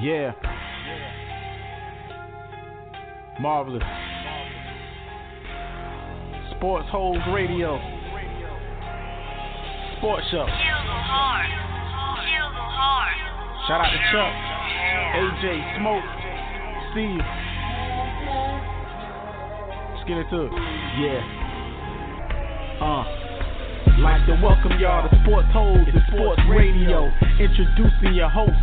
Yeah. Marvelous. Sportholes Radio. Sports Show. Shout out to Chuck, AJ, Smoke, Steve. Let's get into it. Yeah. Like to welcome y'all to Sportholes and Sports Radio. Introducing your hosts,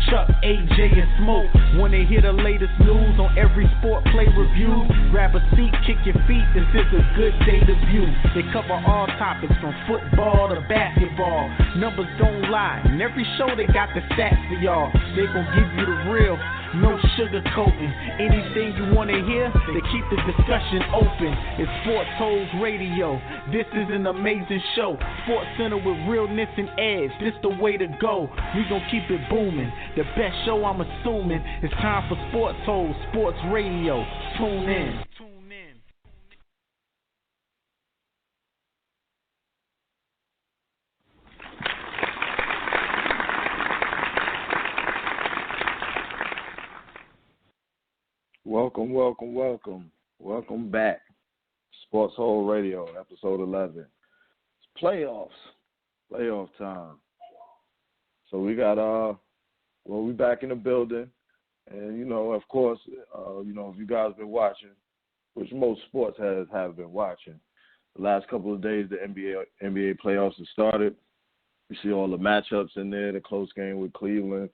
Chuck, AJ, and Smoke. When they hear the latest news on every sport play review, grab a seat, kick your feet, this is a good day to view. They cover all topics from football to basketball. Numbers don't lie, in every show they got the stats for y'all. They gon' give you the real, no sugarcoating. Anything you wanna hear, they keep the discussion open. It's Sportholes Radio, this is an amazing show. Sports Center with realness and edge, this the way to go. We gon' keep it booming, the best show I'm assuming. It's time for Sportholes, Sports Radio. Tune in. Welcome back. Sportholes Radio, episode 11. It's playoff time. So we got, we back in the building. And, of course, if you guys been watching, which most sports have been watching, the last couple of days the NBA playoffs have started. You see all the matchups in there, the close game with Cleveland.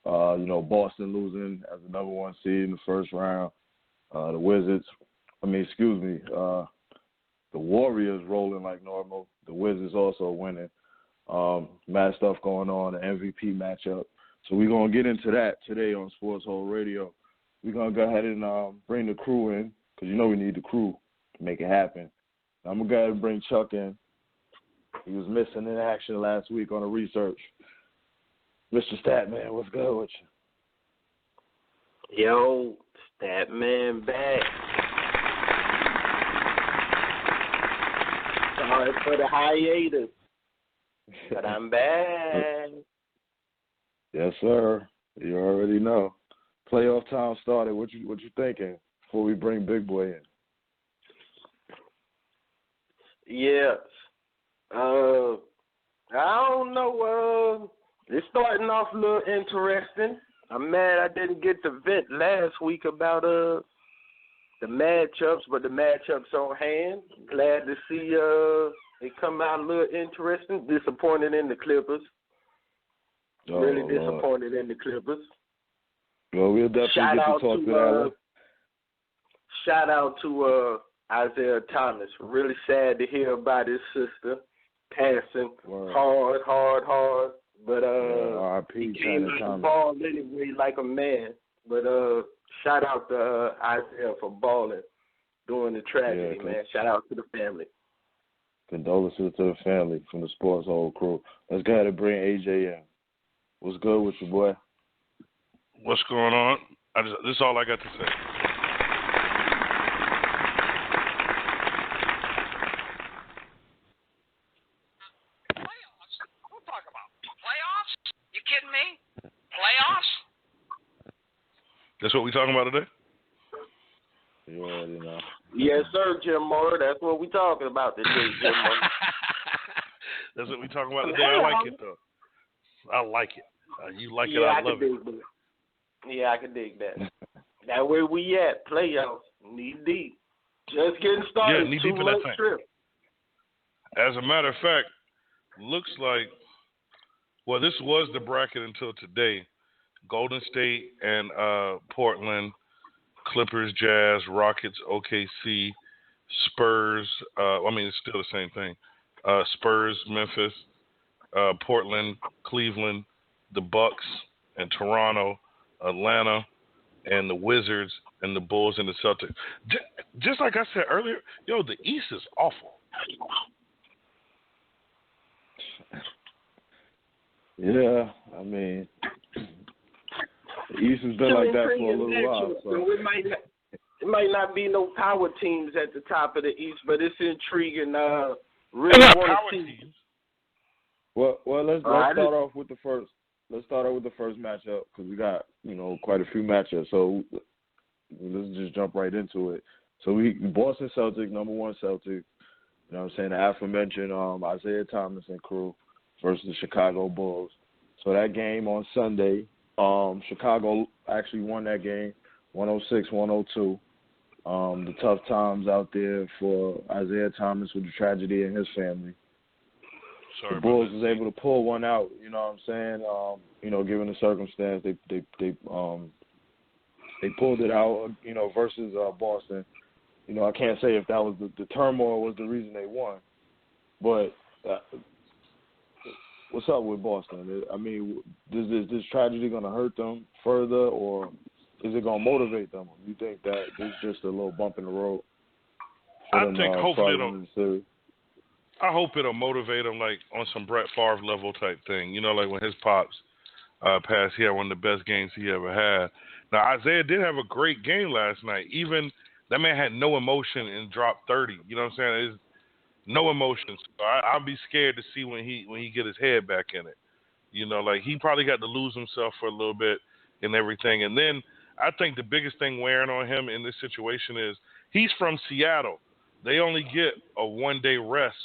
Boston losing as the number one seed in the first round. The Warriors rolling like normal. The Wizards also winning. Mad stuff going on, the MVP matchup. So we're going to get into that today on Sportholes Radio. We're going to go ahead and bring the crew in because we need the crew to make it happen. I'm going to go ahead and bring Chuck in. He was missing in action last week on the research. Mr. Statman, what's good with you? Yo, Statman back. Sorry for the hiatus, but I'm back. Yes, sir. You already know. Playoff time started. What you thinking before we bring Big Boy in? Yes. I don't know. It's starting off a little interesting. I'm mad I didn't get to vent last week about the matchups, but the matchups on hand. Glad to see it come out a little interesting. Disappointed in the Clippers. Really disappointed in the Clippers. Well, we'll definitely get to talk to that. Shout out to Isaiah Thomas. Really sad to hear about his sister passing. Word. Hard. But he came out the ball anyway like a man. But shout out to Isaiah for balling during the tragedy, man. Shout out to the family. Condolences to the family from the Sportholes crew. Let's go ahead and bring AJ in. What's good with you, boy? What's going on? This is all I got to say. That's what we talking about today? You already know. Yes, sir, Jim Moore. That's what we talking about today, Jim Moore. That's what we talking about today. I like it, though. I like it. You like it, I love it. Yeah, I can dig that. That where we at, playoffs, knee deep. Just getting started. Yeah, knee deep in that thing. Trip. As a matter of fact, looks like, this was the bracket until today. Golden State and Portland, Clippers, Jazz, Rockets, OKC, Spurs. It's still the same thing. Spurs, Memphis, Portland, Cleveland, the Bucks, and Toronto, Atlanta, and the Wizards, and the Bulls and the Celtics. Just like I said earlier, the East is awful. Yeah, the East has been like that for a little while. So it might not be no power teams at the top of the East, but it's intriguing. Really want to see. Well, let's start off with the first. let's start out with the first matchup because we got, quite a few matchups. So let's just jump right into it. So Boston Celtics, number one Celtics, you know what I'm saying, the aforementioned Isaiah Thomas and crew versus the Chicago Bulls. So that game on Sunday, Chicago actually won that game, 106-102. The tough times out there for Isaiah Thomas with the tragedy in his family. Sorry, the Bulls was able to pull one out, you know what I'm saying? Given the circumstance, they pulled it out, versus Boston. I can't say if that was the turmoil was the reason they won, but what's up with Boston? I mean, is this tragedy going to hurt them further, or is it going to motivate them? You think that this is just a little bump in the road? I think hopefully I hope it'll motivate him, like on some Brett Favre level type thing. Like when his pops passed, he had one of the best games he ever had. Now Isaiah did have a great game last night. Even that man had no emotion and dropped 30. You know what I'm saying? It's no emotion. So I'll be scared to see when he get his head back in it. Like he probably got to lose himself for a little bit and everything. And then I think the biggest thing wearing on him in this situation is he's from Seattle. They only get a one-day rest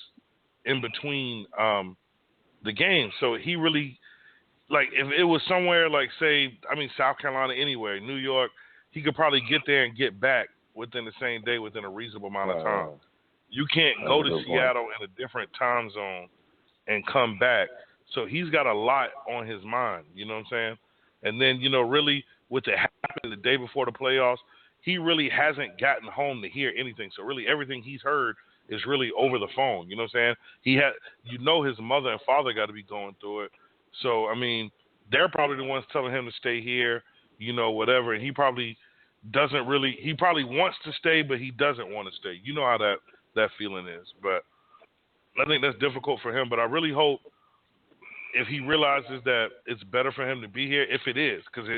in between the games. So he really, like, if it was somewhere like, South Carolina, anywhere, New York, he could probably get there and get back within the same day, within a reasonable amount of time. You can't go to Seattle in a different time zone and come back. So he's got a lot on his mind, you know what I'm saying? And then, really, with it happening the day before the playoffs, he really hasn't gotten home to hear anything. So really everything he's heard is really over the phone. You know what I'm saying? His mother and father got to be going through it. So, I mean, they're probably the ones telling him to stay here, whatever. And he probably he probably wants to stay, but he doesn't want to stay. You know how that feeling is. But I think that's difficult for him. But I really hope if he realizes that it's better for him to be here, if it is, because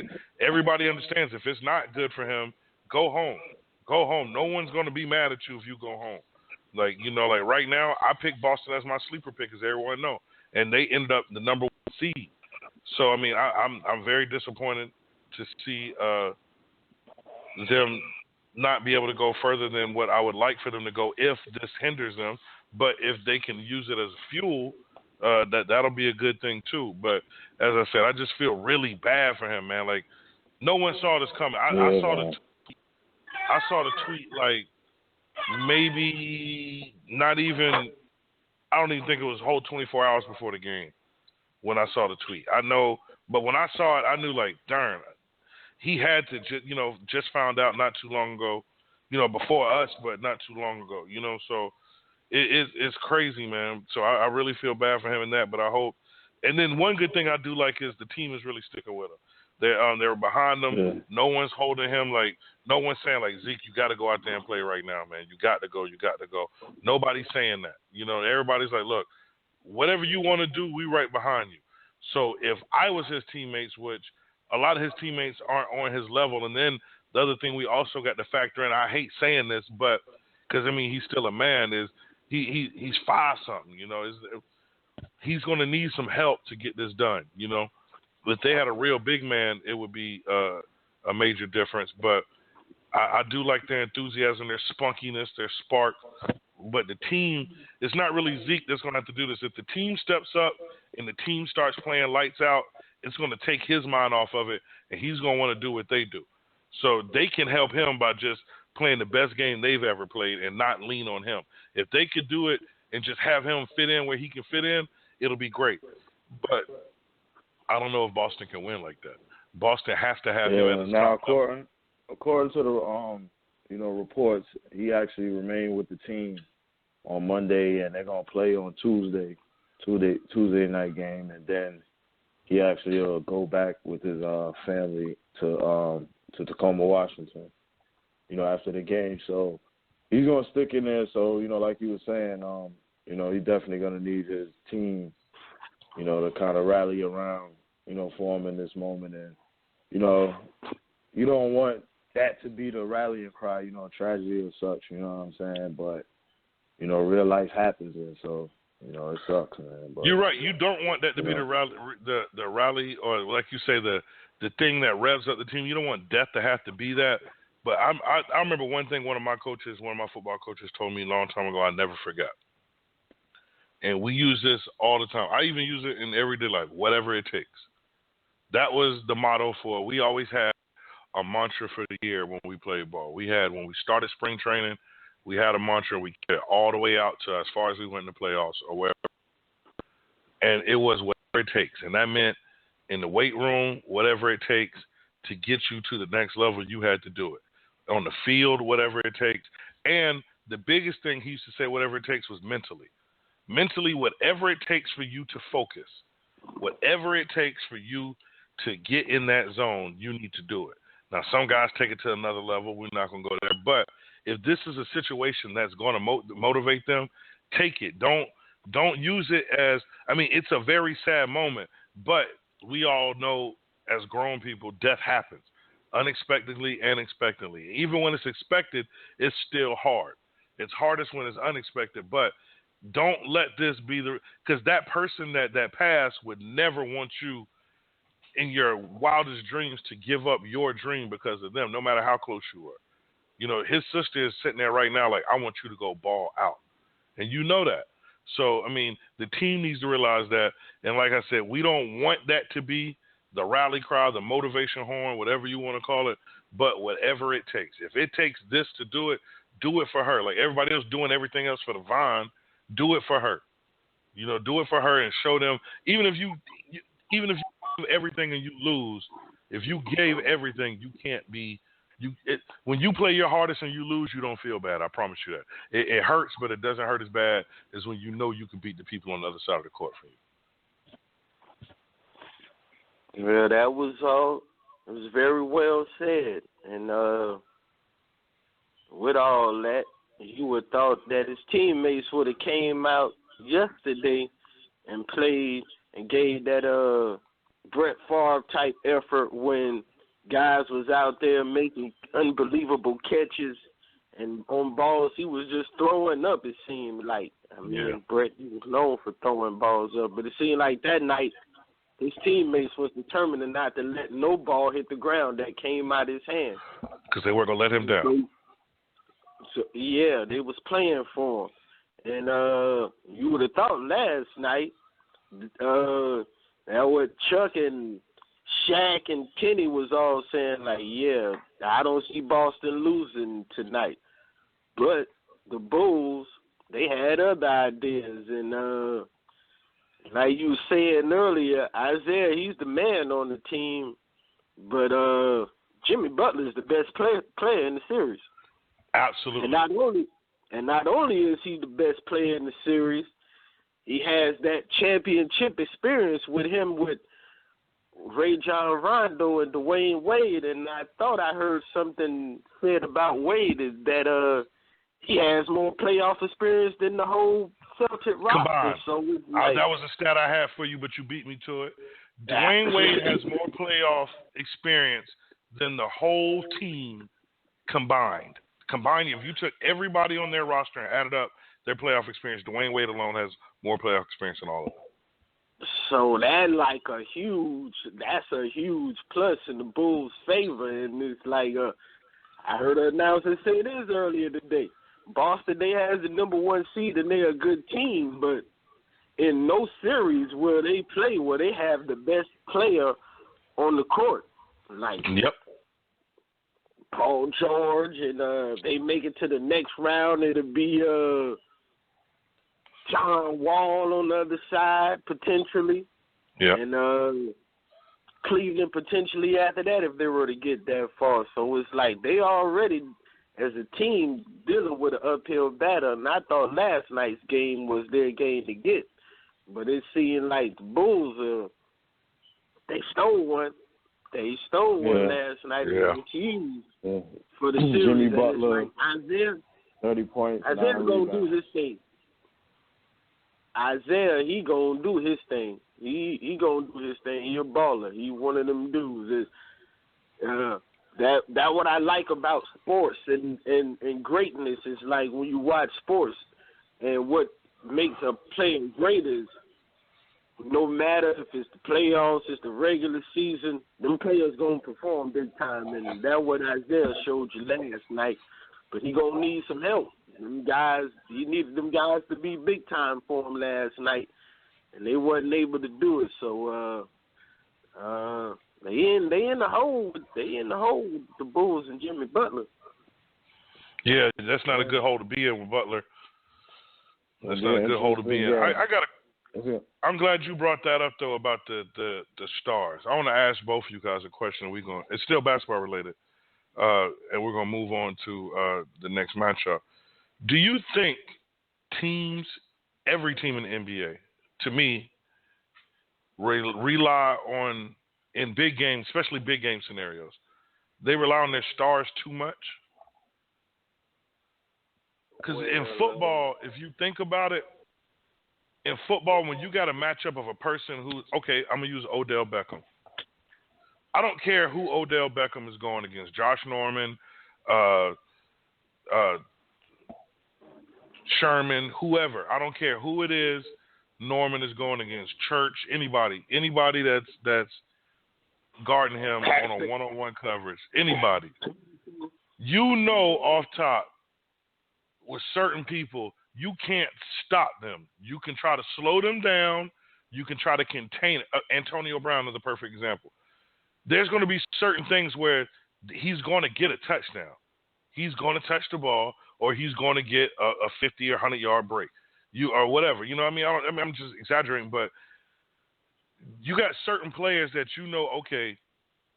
everybody understands if it's not good for him, go home. Go home. No one's going to be mad at you if you go home. Like right now, I picked Boston as my sleeper pick, as everyone know, and they ended up the number one seed. So I mean, I'm very disappointed to see them not be able to go further than what I would like for them to go if this hinders them. But if they can use it as fuel, that'll be a good thing too. But as I said, I just feel really bad for him, man. Like no one saw this coming. I saw the tweet like maybe not even. I don't even think it was a whole 24 hours before the game when I saw the tweet. I know, but when I saw it, I knew like, darn, he had to just found out not too long ago, before us, but not too long ago, so it's crazy, man. So I really feel bad for him in that, but I hope. And then one good thing I do like is the team is really sticking with him. They're behind him. Yeah. No one's holding him. Like no one's saying like, Zeke, you got to go out there and play right now, man. You got to go. You got to go. Nobody's saying that. Everybody's like, look, whatever you want to do, we right behind you. So if I was his teammates, which a lot of his teammates aren't on his level, and then the other thing we also got to factor in, I hate saying this, but because I mean he's still a man, is he's 5-something. He's going to need some help to get this done. If they had a real big man, it would be a major difference. But I do like their enthusiasm, their spunkiness, their spark. But the team, it's not really Zeke that's going to have to do this. If the team steps up and the team starts playing lights out, it's going to take his mind off of it, and he's going to want to do what they do. So they can help him by just playing the best game they've ever played and not lean on him. If they could do it and just have him fit in where he can fit in, it'll be great. But I don't know if Boston can win like that. Boston has to have him at the top. Now, according to the reports, he actually remained with the team on Monday, and they're gonna play on Tuesday night game, and then he actually will go back with his family to Tacoma, Washington. After the game, so he's gonna stick in there. So like you were saying, he's definitely gonna need his team, to kind of rally around, for him in this moment. And you don't want that to be the rallying cry, tragedy or such. You know what I'm saying? But real life happens, and so You know, it sucks, man. But you're right. You don't want that to be the rally, or like you say, the thing that revs up the team. You don't want death to have to be that. But I remember one thing one of my football coaches told me a long time ago. I never forgot. And we use this all the time. I even use it in everyday life, whatever it takes. That was the motto for. We always had a mantra for the year when we played ball. We had, when we started spring training, we had a mantra. We carried all the way out to as far as we went in the playoffs or wherever. And it was whatever it takes. And that meant in the weight room, whatever it takes to get you to the next level, you had to do it. On the field, whatever it takes. And the biggest thing he used to say, whatever it takes, was mentally. Mentally, whatever it takes for you to focus, whatever it takes for you to get in that zone, you need to do it. Now, some guys take it to another level. We're not going to go there. But if this is a situation that's going to motivate them, take it. Don't use it as, I mean, it's a very sad moment, but we all know as grown people, death happens unexpectedly and expectedly. Even when it's expected, it's still hard. It's hardest when it's unexpected, but don't let this be because that person that passed would never want you in your wildest dreams to give up your dream because of them, no matter how close you were. You know, his sister is sitting there right now like, I want you to go ball out. And you know that. So, I mean, the team needs to realize that. And like I said, we don't want that to be the rally cry, the motivation horn, whatever you want to call it, but whatever it takes. If it takes this to do it for her. Like everybody else doing everything else for the Vine, do it for her. You know, do it for her and show them, even if you give everything and you lose, if you gave everything, you can't be when you play your hardest and you lose, you don't feel bad. I promise you that. It hurts, but it doesn't hurt as bad as when you know you can beat the people on the other side of the court for you. Yeah, that was all. It was very well said. And with all that, you would have thought that his teammates would have came out yesterday and played and gave that Brett Favre type effort when guys was out there making unbelievable catches and on balls he was just throwing up, it seemed like. I mean, Brett, he was known for throwing balls up, but it seemed like that night his teammates was determined not to let no ball hit the ground that came out of his hand. Because they weren't going to let him down. So, yeah, they was playing for him. And you would have thought last night that what Chuck and Shaq and Kenny was all saying, like, yeah, I don't see Boston losing tonight. But the Bulls, they had other ideas. And like you were saying earlier, Isaiah, he's the man on the team. But Jimmy Butler is the best player in the series. Absolutely. And not only is he the best player in the series, he has that championship experience with him with Ray John Rondo and Dwayne Wade. And I thought I heard something said about Wade is that he has more playoff experience than the whole Celtic roster. So like, that was a stat I had for you, but you beat me to it. Dwayne Wade has more playoff experience than the whole team combined. If you took everybody on their roster and added up their playoff experience, Dwayne Wade alone has more playoff experience than all of them. So that's a huge plus in the Bulls' favor. And it's like, I heard an announcer say this earlier today. Boston, they has the number one seed and they're a good team, but in no series where they play where they have the best player on the court. Like, yep. Paul George, and they make it to the next round, it'll be John Wall on the other side, potentially. Yeah. And Cleveland potentially after that if they were to get that far. So it's like they already, as a team, dealing with an uphill battle. And I thought last night's game was their game to get. But it seemed like the Bulls, they stole one. They stole one last night. Yeah. For the series. Jimmy Butler, like Isaiah, 30 points. Isaiah gonna do his thing. Isaiah, he gonna do his thing. He gonna do his thing. He a baller. He one of them dudes. That what I like about sports and greatness is like when you watch sports and what makes a player great is no matter if it's the playoffs, it's the regular season, them players gonna perform big time, and that's what Isaiah showed you last night. But he gonna need some help. Them guys, he needed them guys to be big time for him last night, and they wasn't able to do it. So they in the hole. They in the hole with the Bulls and Jimmy Butler. Yeah, that's not a good hole to be in with Butler. That's not a good hole to be in. I'm glad you brought that up though about the stars. I want to ask both of you guys a question. It's still basketball related, and we're gonna move on to the next matchup. Do you think every team in the NBA, to me, rely on in big games, especially big game scenarios, they rely on their stars too much? Because in football, if you think about it, in football, when you got a matchup of a person who, okay, I'm going to use Odell Beckham. I don't care who Odell Beckham is going against, Josh Norman, Sherman, whoever. I don't care who it is. Norman is going against Church, anybody that's guarding him on a one-on-one coverage, anybody. You know off top, with certain people, you can't stop them. You can try to slow them down. You can try to contain it. Antonio Brown is the perfect example. There's going to be certain things where he's going to get a touchdown. He's going to touch the ball, or he's going to get a 50 or 100-yard break, or whatever. You know what I mean? I'm just exaggerating, but you got certain players that you know, okay,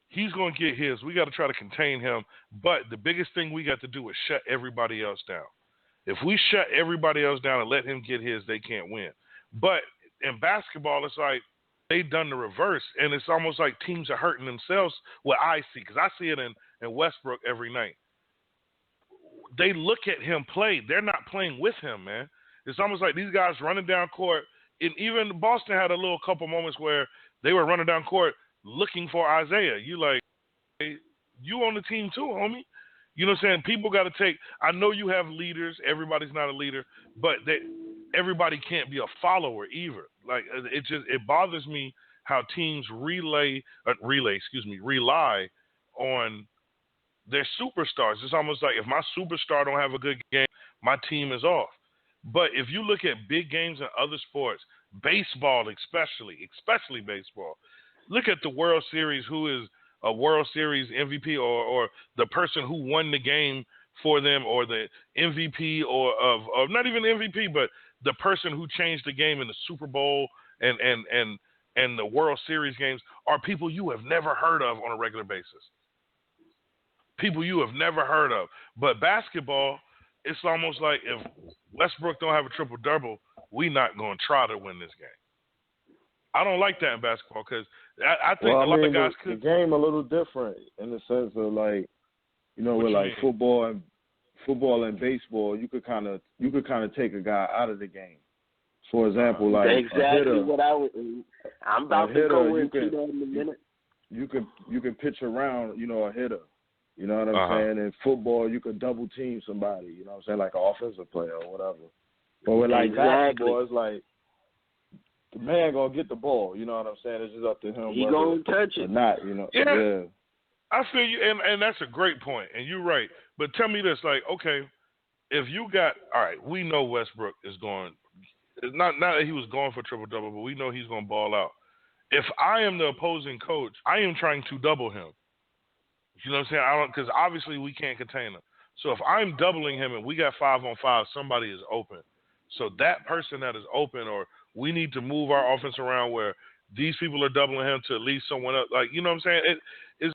he's going to get his. We got to try to contain him. But the biggest thing we got to do is shut everybody else down. If we shut everybody else down and let him get his, they can't win. But in basketball, it's like they've done the reverse, and it's almost like teams are hurting themselves. What I see, because I see it in Westbrook every night. They look at him play. They're not playing with him, man. It's almost like these guys running down court. And even Boston had a little couple moments where they were running down court looking for Isaiah. You like, hey, you on the team too, homie. You know what I'm saying? People got to take – I know you have leaders. Everybody's not a leader. But everybody can't be a follower either. Like, it bothers me how teams rely on their superstars. It's almost like if my superstar don't have a good game, my team is off. But if you look at big games in other sports, baseball especially baseball, look at the World Series, who is a World Series MVP or the person who won the game for them, or the MVP or not even MVP, but the person who changed the game in the Super Bowl and the World Series games are people you have never heard of on a regular basis. People you have never heard of. But basketball, it's almost like if Westbrook don't have a triple-double, we not going to try to win this game. I don't like that in basketball because I think a lot of guys could. The game a little different in the sense of like, you know, with like football and baseball, you could kind of take a guy out of the game. For example, like exactly what I'm about to go into that in a minute. You can pitch around, you know, a hitter. You know what I'm saying? In football, you could double team somebody. You know what I'm saying, like an offensive player or whatever. But with like basketball, it's like the man gonna get the ball. You know what I'm saying? It's just up to him. He gonna touch it or not. You know? Yeah. I feel you, and that's a great point, and you're right. But tell me this, like, okay, if you got all right, we know Westbrook is going. Not that he was going for triple-double, but we know he's going to ball out. If I am the opposing coach, I am trying to double him. You know what I'm saying? Because obviously we can't contain him. So if I'm doubling him and we got 5-on-5, somebody is open. So that person that is open, or we need to move our offense around where these people are doubling him to at least someone else. Like, you know what I'm saying?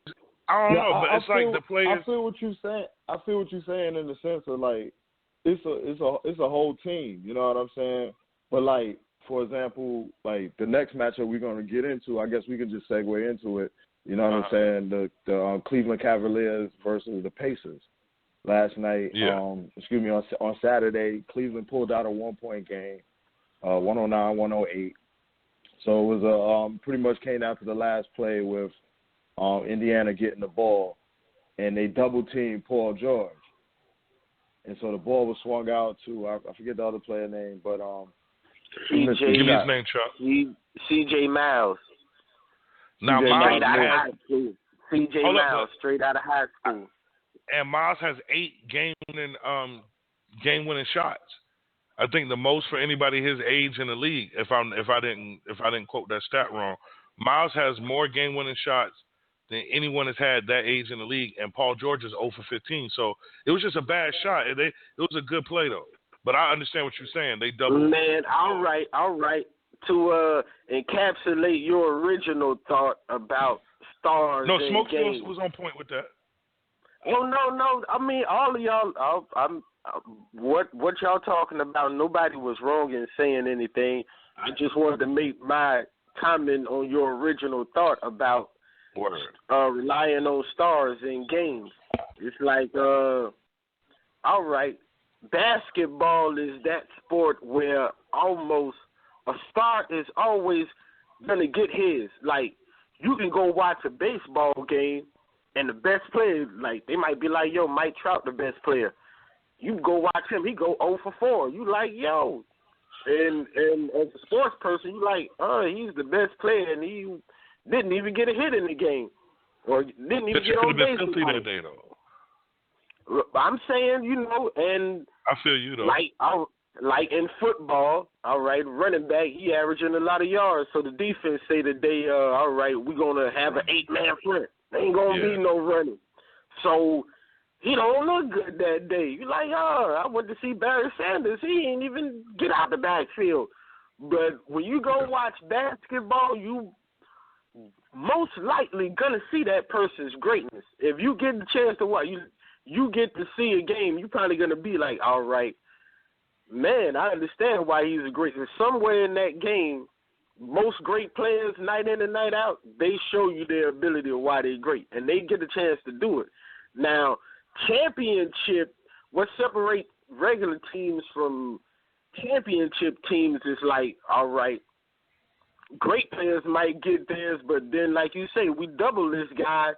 I don't know, but it's like the players. I feel what you're saying. I feel what you're saying in the sense of like it's a whole team. You know what I'm saying? But like, for example, like the next matchup we're going to get into, I guess we can just segue into it. You know what I'm saying? The Cleveland Cavaliers versus the Pacers last night. Yeah. On Saturday, Cleveland pulled out a 1-point game, 109-108. So it was pretty much came down to the last play with Indiana getting the ball, and they double teamed Paul George. And so the ball was swung out to I forget the other player name, but Give me his name, Chuck. C.J. Miles. Now, Miles Miles out of high school. C.J. Miles, straight out of high school. And Miles has 8 game-winning shots. I think the most for anybody his age in the league. If I didn't quote that stat wrong, Miles has more game-winning shots than anyone has had that age in the league. And Paul George is 0 for 15. So it was just a bad shot. It was a good play though. But I understand what you're saying. They doubled. Man, all right. To encapsulate your original thought about stars. No, and Smoke games. was on point with that. Oh no! I mean, all of y'all. What y'all talking about? Nobody was wrong in saying anything. I just wanted to make my comment on your original thought about relying on stars in games. It's like, all right, basketball is that sport where almost a star is always gonna get his. Like, you can go watch a baseball game. And the best player, like, they might be like, yo, Mike Trout, the best player. You go watch him, he go 0 for 4. You like, yo. And as a sports person, you like, he's the best player, and he didn't even get a hit in the game. Or didn't even get on base. Filthy that day, though. I'm saying, and I feel you, though. Like in football, all right, running back, he averaging a lot of yards. So the defense say today, all right, we're going to have an 8-man front. There ain't going to be no running. So he don't look good that day. You like, I went to see Barry Sanders. He ain't even get out the backfield. But when you go watch basketball, you most likely going to see that person's greatness. If you get the chance to watch, you get to see a game, you're probably going to be like, all right, man, I understand why he's a great. Somewhere in that game, most great players, night in and night out, they show you their ability of why they're great, and they get a chance to do it. Now, championship, what separates regular teams from championship teams is like, all right, great players might get theirs, but then, like you say, we double this guy,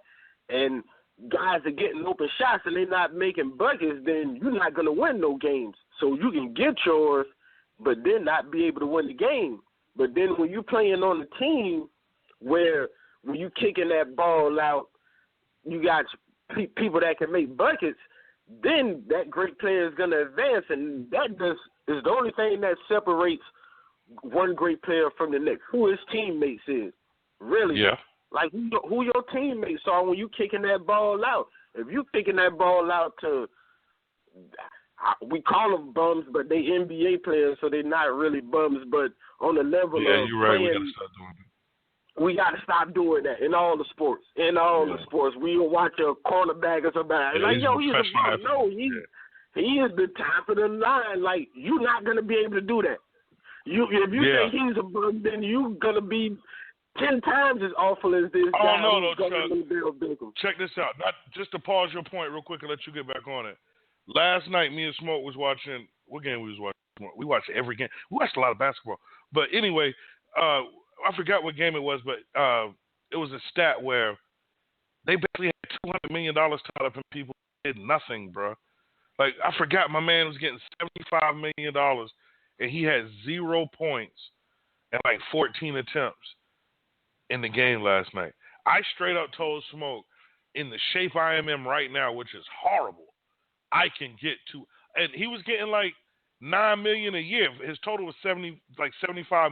and guys are getting open shots and they're not making buckets, then you're not going to win no games. So you can get yours, but then not be able to win the game. But then when you're playing on a team where when you kicking that ball out, you got people that can make buckets, then that great player is going to advance, and that just is the only thing that separates one great player from the next, who his teammates is. Really. Yeah. Like who your teammates are when you kicking that ball out. If you kicking that ball out to, we call them bums, but they NBA players, so they're not really bums. But on the level of you're right. playing, We gotta start doing that. We gotta stop doing that in all the sports. In all the sports, we don't watch a cornerback or somebody like, yo, he's a bum. No, he is the top of the line. Like, you're not gonna be able to do that. If you say he's a bum, then you're gonna be 10 times as awful as this guy. Oh, no, Chuck. Check this out. Not just to pause your point real quick and let you get back on it. Last night, me and Smoke was watching. What game we was watching? We watched every game. We watched a lot of basketball. But anyway, I forgot what game it was, but it was a stat where they basically had $200 million tied up in people who did nothing, bro. Like, I forgot my man was getting $75 million, and he had 0 points and like 14 attempts in the game last night. I straight up told Smoke, in the shape I am in right now, which is horrible, I can get to, and he was getting like $9 million a year. His total was $75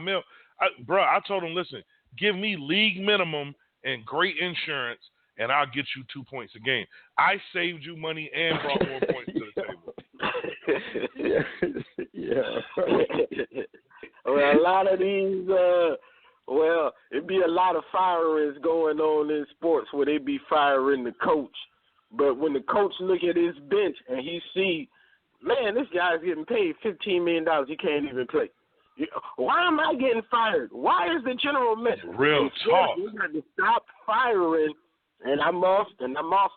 million. I told him, listen, give me league minimum and great insurance, and I'll get you 2 points a game. I saved you money and brought more points to the table. Yeah. Well, a lot of these. It'd be a lot of firings going on in sports where they be firing the coach. But when the coach look at his bench and he see, man, this guy's getting paid $15 million, he can't even play. Why am I getting fired? Why is the general manager? Real talk. We got to stop firing. And I'm off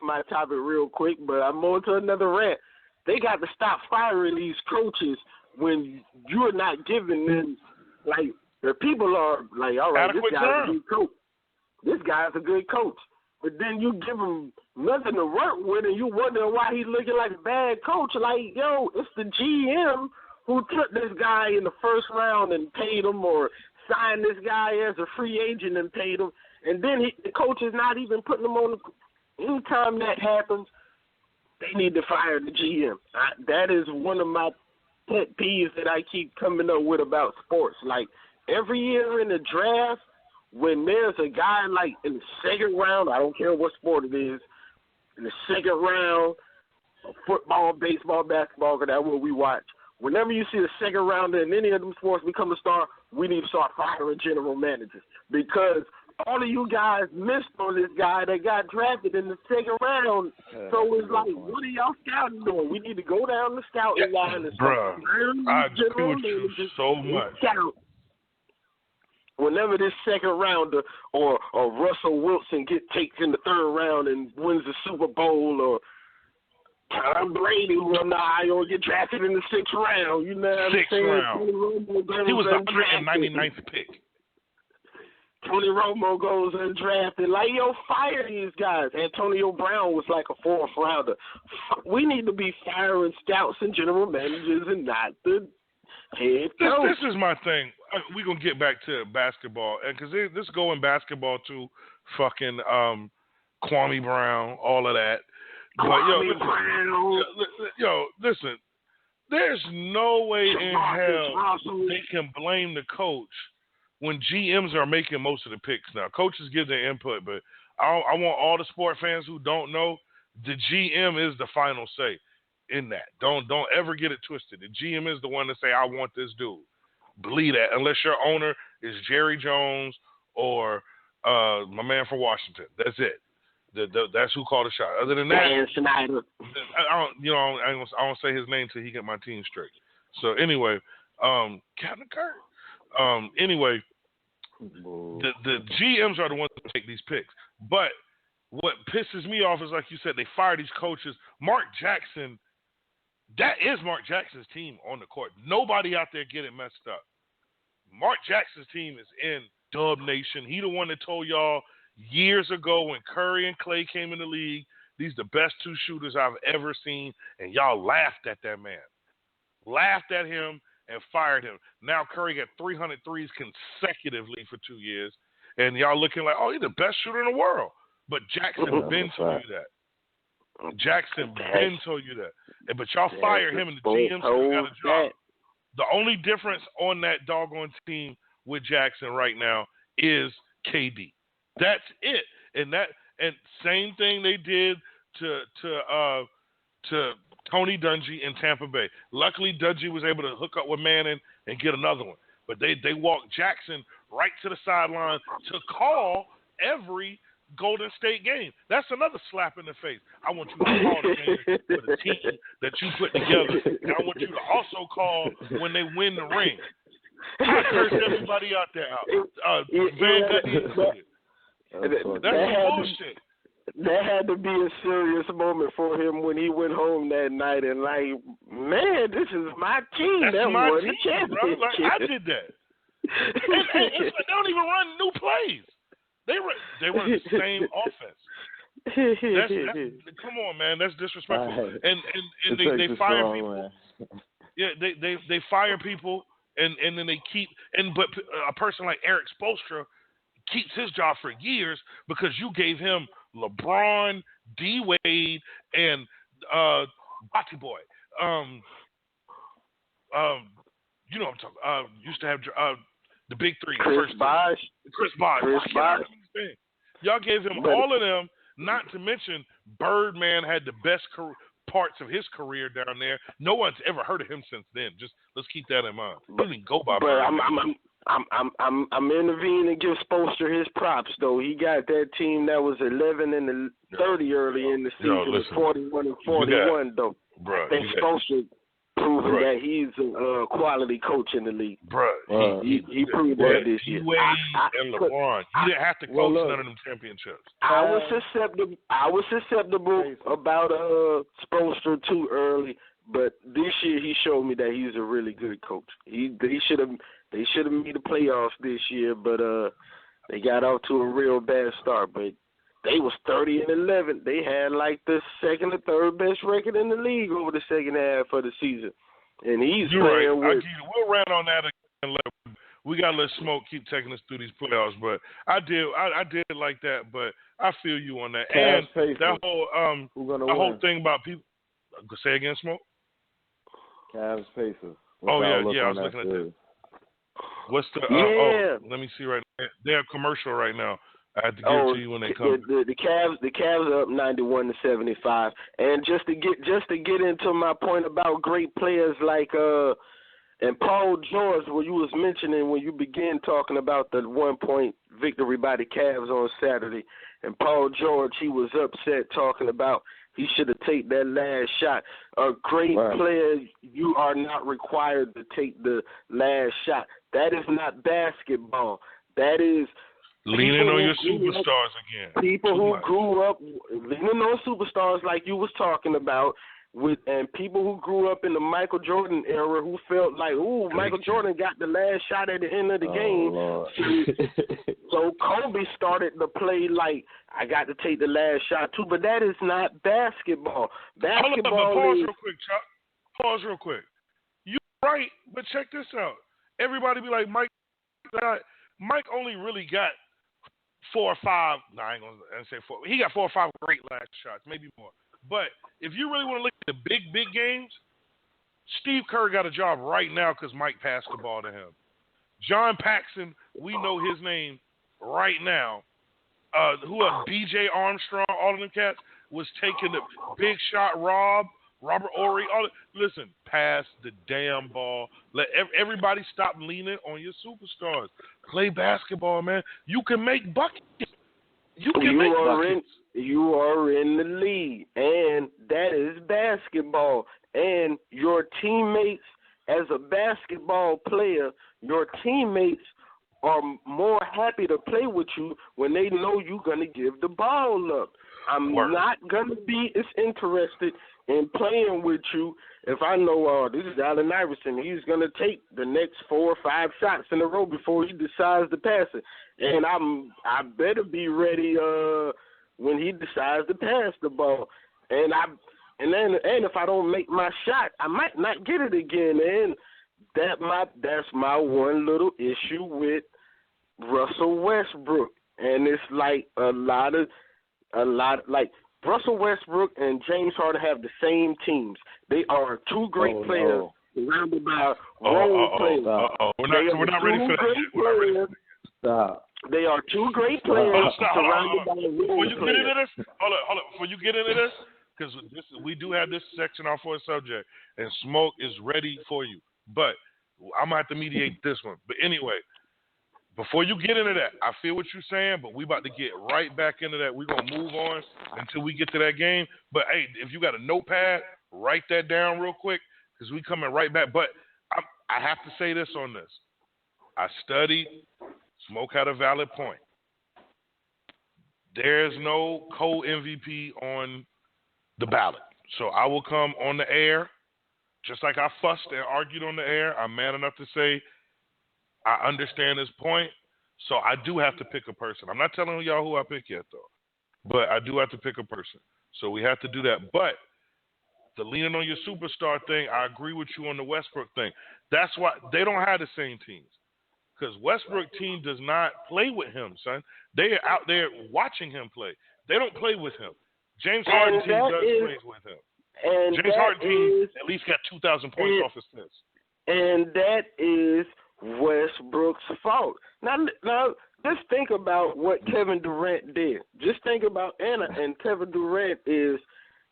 my topic real quick, but I'm on to another rant. They got to stop firing these coaches when you're not giving them, like, the people are like, all right, this guy's a good coach. This guy's a good coach. But then you give him nothing to work with, and you wonder why he's looking like a bad coach. Like, yo, it's the GM who took this guy in the first round and paid him, or signed this guy as a free agent and paid him, and then the coach is not even putting him on the. Anytime that happens, they need to fire the GM. That is one of my pet peeves that I keep coming up with about sports. Like, every year in the draft, when there's a guy like in the second round, I don't care what sport it is, in the second round, football, baseball, basketball, because that's what we watch. Whenever you see a second rounder in any of them sports become a star, we need to start firing general managers, because all of you guys missed on this guy that got drafted in the second round. So it's like, what are y'all scouting doing? We need to go down the scouting line and start firing general managers. So much. Scout. Whenever this second rounder or Russell Wilson takes in the third round and wins the Super Bowl, or Tom Brady will not get drafted in the sixth round. You know what I'm saying? Round. He was the 199th pick. Tony Romo goes undrafted. Like, fire these guys. Antonio Brown was like a fourth rounder. We need to be firing scouts and general managers and not the head coach. This is my thing. We're going to get back to basketball. And because this go in basketball too, fucking Kwame Brown, all of that. But, listen, there's no way in hell they can blame the coach when GMs are making most of the picks now. Coaches give their input, but I want all the sport fans who don't know, the GM is the final say in that. Don't ever get it twisted. The GM is the one to say, I want this dude. Believe that, unless your owner is Jerry Jones or my man from Washington. That's it. That's who called the shot. Other than that, Dan Snyder. I don't say his name till he get my team straight. So anyway, Captain Kirk. Anyway, the GMs are the ones that take these picks. But what pisses me off is, like you said, they fire these coaches. Mark Jackson, that is Mark Jackson's team on the court. Nobody out there getting messed up. Mark Jackson's team is in Dub Nation. He the one that told y'all years ago when Curry and Clay came in the league, these the best two shooters I've ever seen, and y'all laughed at that man. Laughed at him and fired him. Now Curry got 300 threes consecutively for 2 years, and y'all looking like, oh, he's the best shooter in the world. But Jackson been told you that. Jackson been told you that. But y'all fire him, and the GM still got a job. The only difference on that doggone team with Jackson right now is KD. That's it. And same thing they did to Tony Dungy in Tampa Bay. Luckily, Dungy was able to hook up with Manning and get another one. But they walked Jackson right to the sideline to call every Golden State game. That's another slap in the face. I want you to call the game for the team that you put together. And I want you to also call when they win the ring. I curse everybody out there out. Van Gundy. That's bullshit. That had to be a serious moment for him when he went home that night and like, man, this is my team. That's my won team, the championship. bro. Like, I did that. and it's like they don't even run new plays. They run the same offense. That's, come on, man. That's disrespectful. And they fire people. Yeah, they fire people, and then they keep but a person like Eric Spoelstra keeps his job for years because you gave him LeBron, D Wade, and Bati Boy. You know what I'm talking. Used to have the big three. Chris Bosh. Y'all gave him all of them. Not to mention, Birdman had the best parts of his career down there. No one's ever heard of him since then. Just let's keep that in mind. He didn't go by. But I'm intervening and give Spoelstra his props though. He got that team that was 11 and 30 early in the season, was 41 and 41 though. Bro, I think Spoelstra proving that he's a quality coach in the league. Bro, he proved that this year. Wade and LeBron, he didn't have to coach none of them championships. I was susceptible about Spoelstra too early, but this year he showed me that he's a really good coach. They should have made the playoffs this year, but they got off to a real bad start. But they was 30 and 11. They had like the second or third best record in the league over the second half of the season. and he's You're playing right. with. We'll rant on that again later. We gotta let Smoke keep taking us through these playoffs, but I did like that, but I feel you on that. Cavs, And Pacers. that whole whole thing about people. Say again, Smoke. Cavs, Pacers. I was looking at that. What's the? Let me see right now. They have commercial right now. I have to give it to you when they come. The Cavs are up 91-75, and just to get into my point about great players like and Paul George, what you was mentioning when you began talking about the 1-point victory by the Cavs on Saturday, and Paul George, he was upset talking about he should have taken that last shot. A great player, you are not required to take the last shot. That is not basketball. That is leaning on your superstars again. People who grew up leaning on superstars like you was talking about, and people who grew up in the Michael Jordan era who felt like, Michael Jordan got the last shot at the end of the game. So Kobe started to play like, I got to take the last shot too. But that is not basketball. Basketball Pause real quick, Chuck. Pause real quick. You're right, but check this out. Everybody be like, Mike only really got 4 or 5. No, I ain't gonna say 4. He got 4 or 5 great last shots, maybe more. But if you really want to look at the big games, Steve Kerr got a job right now because Mike passed the ball to him. John Paxson, we know his name right now. B.J. Armstrong, all of them cats was taking the big shot. Robert Ory. Listen, pass the damn ball. Let everybody stop leaning on your superstars. Play basketball, man. You can make buckets. You are in the lead, and that is basketball. And your teammates, as a basketball player, your teammates are more happy to play with you when they know you're going to give the ball up. I'm not going to be as interested in playing with you if I know this is Allen Iverson. He's going to take the next 4 or 5 shots in a row before he decides to pass it. And I better be ready when he decides to pass the ball. And if I don't make my shot, I might not get it again. And that's my one little issue with Russell Westbrook. And it's like a lot like Russell Westbrook and James Harden have the same teams. They are 2 great players surrounded by role players. We're not ready for that. Stop. They are 2 great players surrounded by role players. Get into this, hold up. Before you get into this, because we do have this section on for a subject, and Smoke is ready for you. But I'm going to have to mediate this one. But anyway, before you get into that, I feel what you're saying, but we about to get right back into that. We're going to move on until we get to that game. But, hey, if you got a notepad, write that down real quick because we coming right back. But I have to say this on this. I studied. Smoke had a valid point. There's no co-MVP on the ballot. So I will come on the air, just like I fussed and argued on the air. I'm man enough to say I understand his point, so I do have to pick a person. I'm not telling y'all who I pick yet, though, but I do have to pick a person. So we have to do that. But the leaning on your superstar thing, I agree with you on the Westbrook thing. That's why they don't have the same teams because Westbrook team does not play with him, son. They are out there watching him play. They don't play with him. James Harden team plays with him. And James Harden team at least got 2,000 points off his fist. And that is Westbrook's fault. Now, just think about what Kevin Durant did. Just think about and Kevin Durant is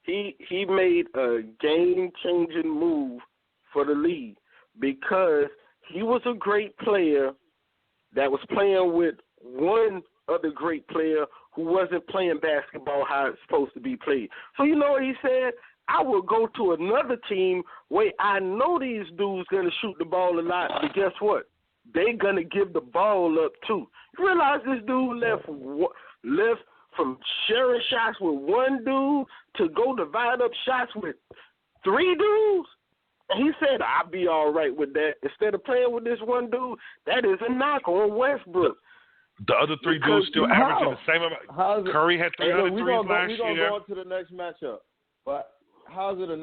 he made a game-changing move for the league because he was a great player that was playing with one other great player who wasn't playing basketball how it's supposed to be played. So you know what he said? I will go to another team where I know these dudes going to shoot the ball a lot, but guess what? They're going to give the ball up too. You realize this dude left from sharing shots with one dude to go divide up shots with 3 dudes? And he said, I'll be all right with that. Instead of playing with this one dude, that is a knock on Westbrook. The other 3 dudes still averaging the same amount. Curry had 300 threes last year. We're going to go into the next matchup. But how is it a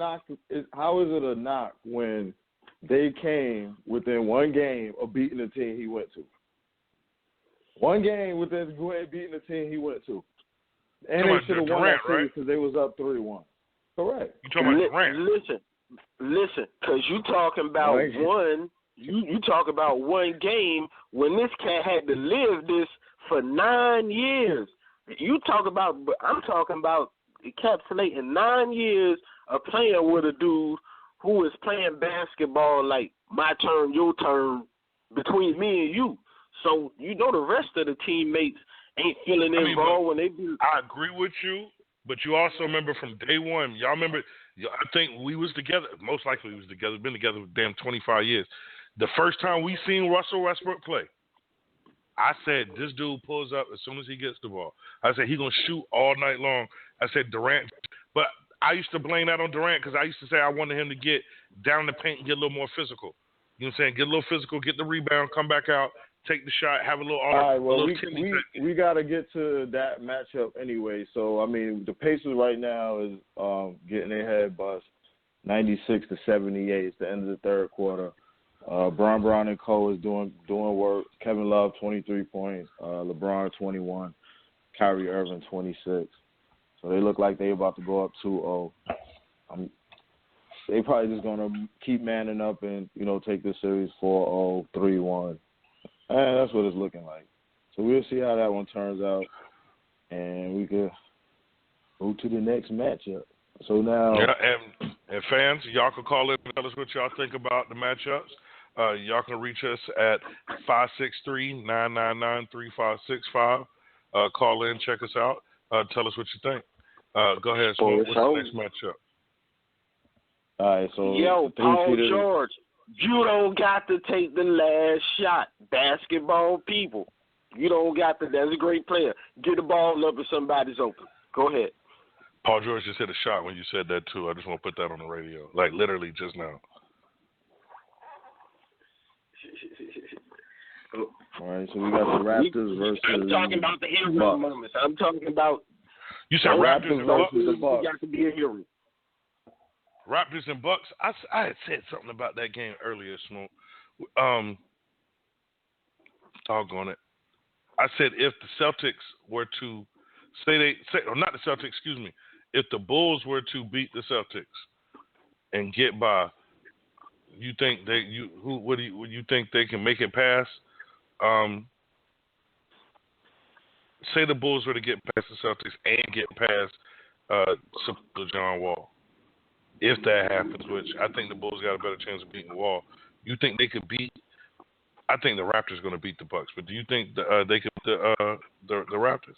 knock when they came within one game of beating the team he went to. One game within beating the team he went to. And they should have won that series because they was up 3-1. Correct. You talking about Durant? Listen, because you talking about one. You talk about one game when this cat had to live this for 9 years. I'm talking about encapsulating 9 years of playing with a dude who is playing basketball like my turn, your turn, between me and you. So the rest of the teammates ain't feeling involved when they do. I agree with you, but you also remember from day one. Y'all remember? I think we was together. Most likely we was together. We've been together for damn 25 years. The first time we seen Russell Westbrook play, I said, this dude pulls up as soon as he gets the ball. I said, he going to shoot all night long. I said, Durant. But I used to blame that on Durant because I used to say I wanted him to get down the paint and get a little more physical. You know what I'm saying? Get a little physical, get the rebound, come back out, take the shot, have a little all right, well, we got to get to that matchup anyway. So, I mean, the Pacers right now is getting their head bust 96-78. It's the end of the third quarter. Brown and Co. is doing work. Kevin Love, 23 points. LeBron, 21. Kyrie Irving, 26. So they look like they about to go up 2-0. They probably just going to keep manning up and, take this series 4-0, 3-1. And that's what it's looking like. So we'll see how that one turns out. And we could go to the next matchup. So now... Yeah, and fans, y'all can call in and tell us what y'all think about the matchups. Y'all can reach us at 563-999-3565. Call in, check us out. Tell us what you think. Go ahead, Smoke. What's the next matchup? All right, so Paul George, you don't got to take the last shot. Basketball people, you don't got to. That's a great player. Get the ball up if somebody's open. Go ahead. Paul George just hit a shot when you said that too. I just want to put that on the radio, like literally just now. All right, so we got the Raptors versus. I'm talking about the hero moments. I'm talking about. You said Raptors versus the Bucks. You got to be a hero. Raptors and Bucks. I had said something about that game earlier, Smoke. Doggone it. I said if the Celtics were to not the Celtics, excuse me. If the Bulls were to beat the Celtics and get by, you think would you think they can make it past? Say the Bulls were to get past the Celtics and get past John Wall. If that happens, which I think the Bulls got a better chance of beating Wall, you think they could beat? I think the Raptors are going to beat the Bucks, but do you think they could beat the Raptors?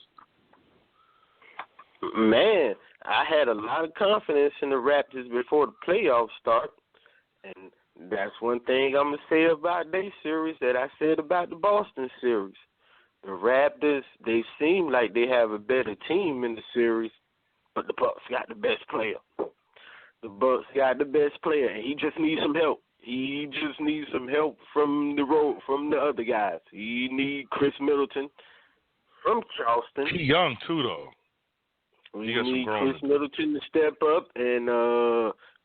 Man, I had a lot of confidence in the Raptors before the playoffs start, and that's one thing I'm going to say about their series that I said about the Boston series. The Raptors, they seem like they have a better team in the series, but the Bucks got the best player. The Bucks got the best player, and he just needs some help. He just needs some help from the other guys. He needs Chris Middleton from Charleston. He's young too, though. He needs Chris Middleton to step up, and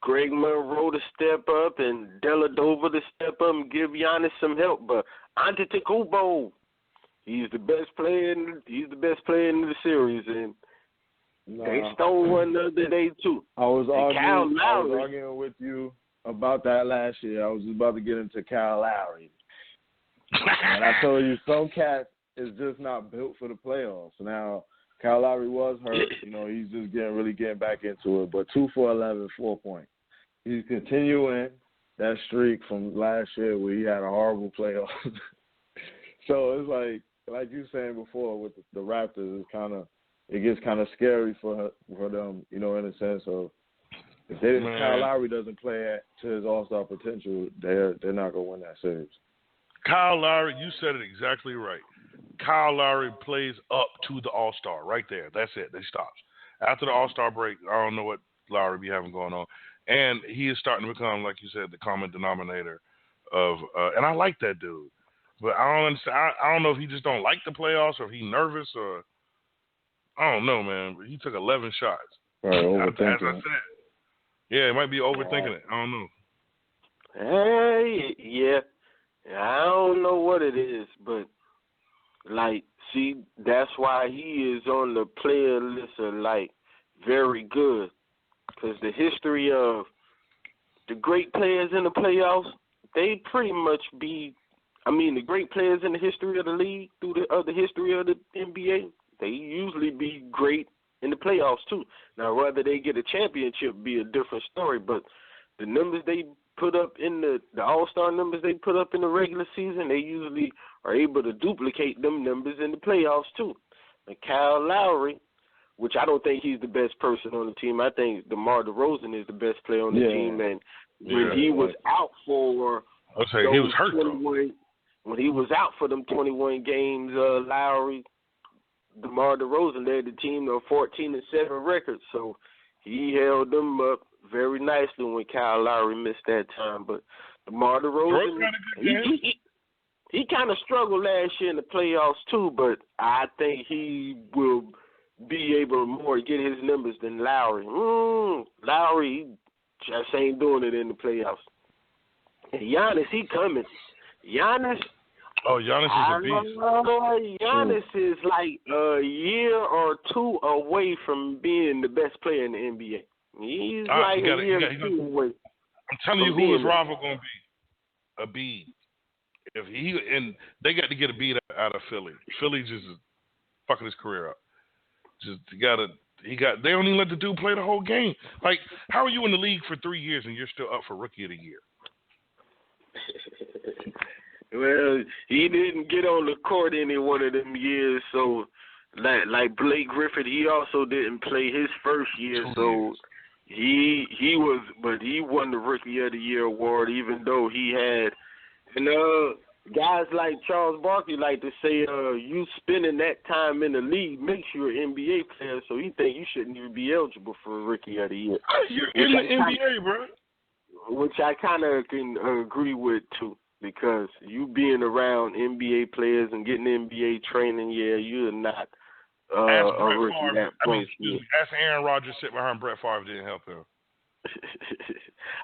Greg Monroe to step up, and Dellavedova to step up and give Giannis some help. But Antetokounmpo, he's the best player in the series, and they stole one the other day too. I was arguing with you about that last year. I was just about to get into Kyle Lowry, and I told you some cat is just not built for the playoffs. Now Kyle Lowry was hurt. He's just getting back into it. But 2 for 11, 4 points. He's continuing that streak from last year where he had a horrible playoff. So it's like you saying before with the Raptors, it gets kind of scary for them, in a sense of if Kyle Lowry doesn't play to his all-star potential, they're not gonna win that series. Kyle Lowry, you said it exactly right. Kyle Lowry plays up to the All-Star right there. That's it. They stops. After the All-Star break, I don't know what Lowry be having going on. And he is starting to become, like you said, the common denominator of and I like that dude. But I don't understand. I don't know if he just don't like the playoffs or if he's nervous or I don't know, man. But he took 11 shots. Right, overthinking. As I said. Yeah, it might be overthinking it. I don't know. Hey, yeah. I don't know what it is, but like, see, that's why he is on the player list of like very good, because the history of the great players in the playoffs, they pretty much be. I mean, the great players in the history of the league, through the history of the NBA, they usually be great in the playoffs too. Now, whether they get a championship be a different story, but the numbers they put up in the All-Star numbers they put up in the regular season, they usually are able to duplicate them numbers in the playoffs too. And Kyle Lowry, which I don't think he's the best person on the team. I think DeMar DeRozan is the best player on the team, and when he was out for he was hurt though. When he was out for them 21 games, Lowry, DeMar DeRozan led the team to a 14-7 record. So he held them up very nicely when Kyle Lowry missed that time. But DeMar DeRozan, he kind of struggled last year in the playoffs too. But I think he will be able to more get his numbers than Lowry. Lowry just ain't doing it in the playoffs. And Giannis, he coming. Giannis is a beast. Giannis is like a year or two away from being the best player in the NBA. He's a year or two away. I'm telling you who his rival going to be. A Embiid. And they got to get a beat out of Philly. Philly just is fucking his career up. They don't even let the dude play the whole game. Like, how are you in the league for 3 years and you're still up for Rookie of the Year? Well, he didn't get on the court any one of them years, so like Blake Griffin, he also didn't play his first year, so he won the Rookie of the Year award, even though he had, guys like Charles Barkley like to say, you spending that time in the league makes you an NBA player, so he think you shouldn't even be eligible for a Rookie of the Year. You're in the NBA, bro. Which I kind of can agree with too. Because you being around NBA players and getting NBA training, you're not a rookie. Ask Aaron Rodgers sit behind Brett Favre didn't help him.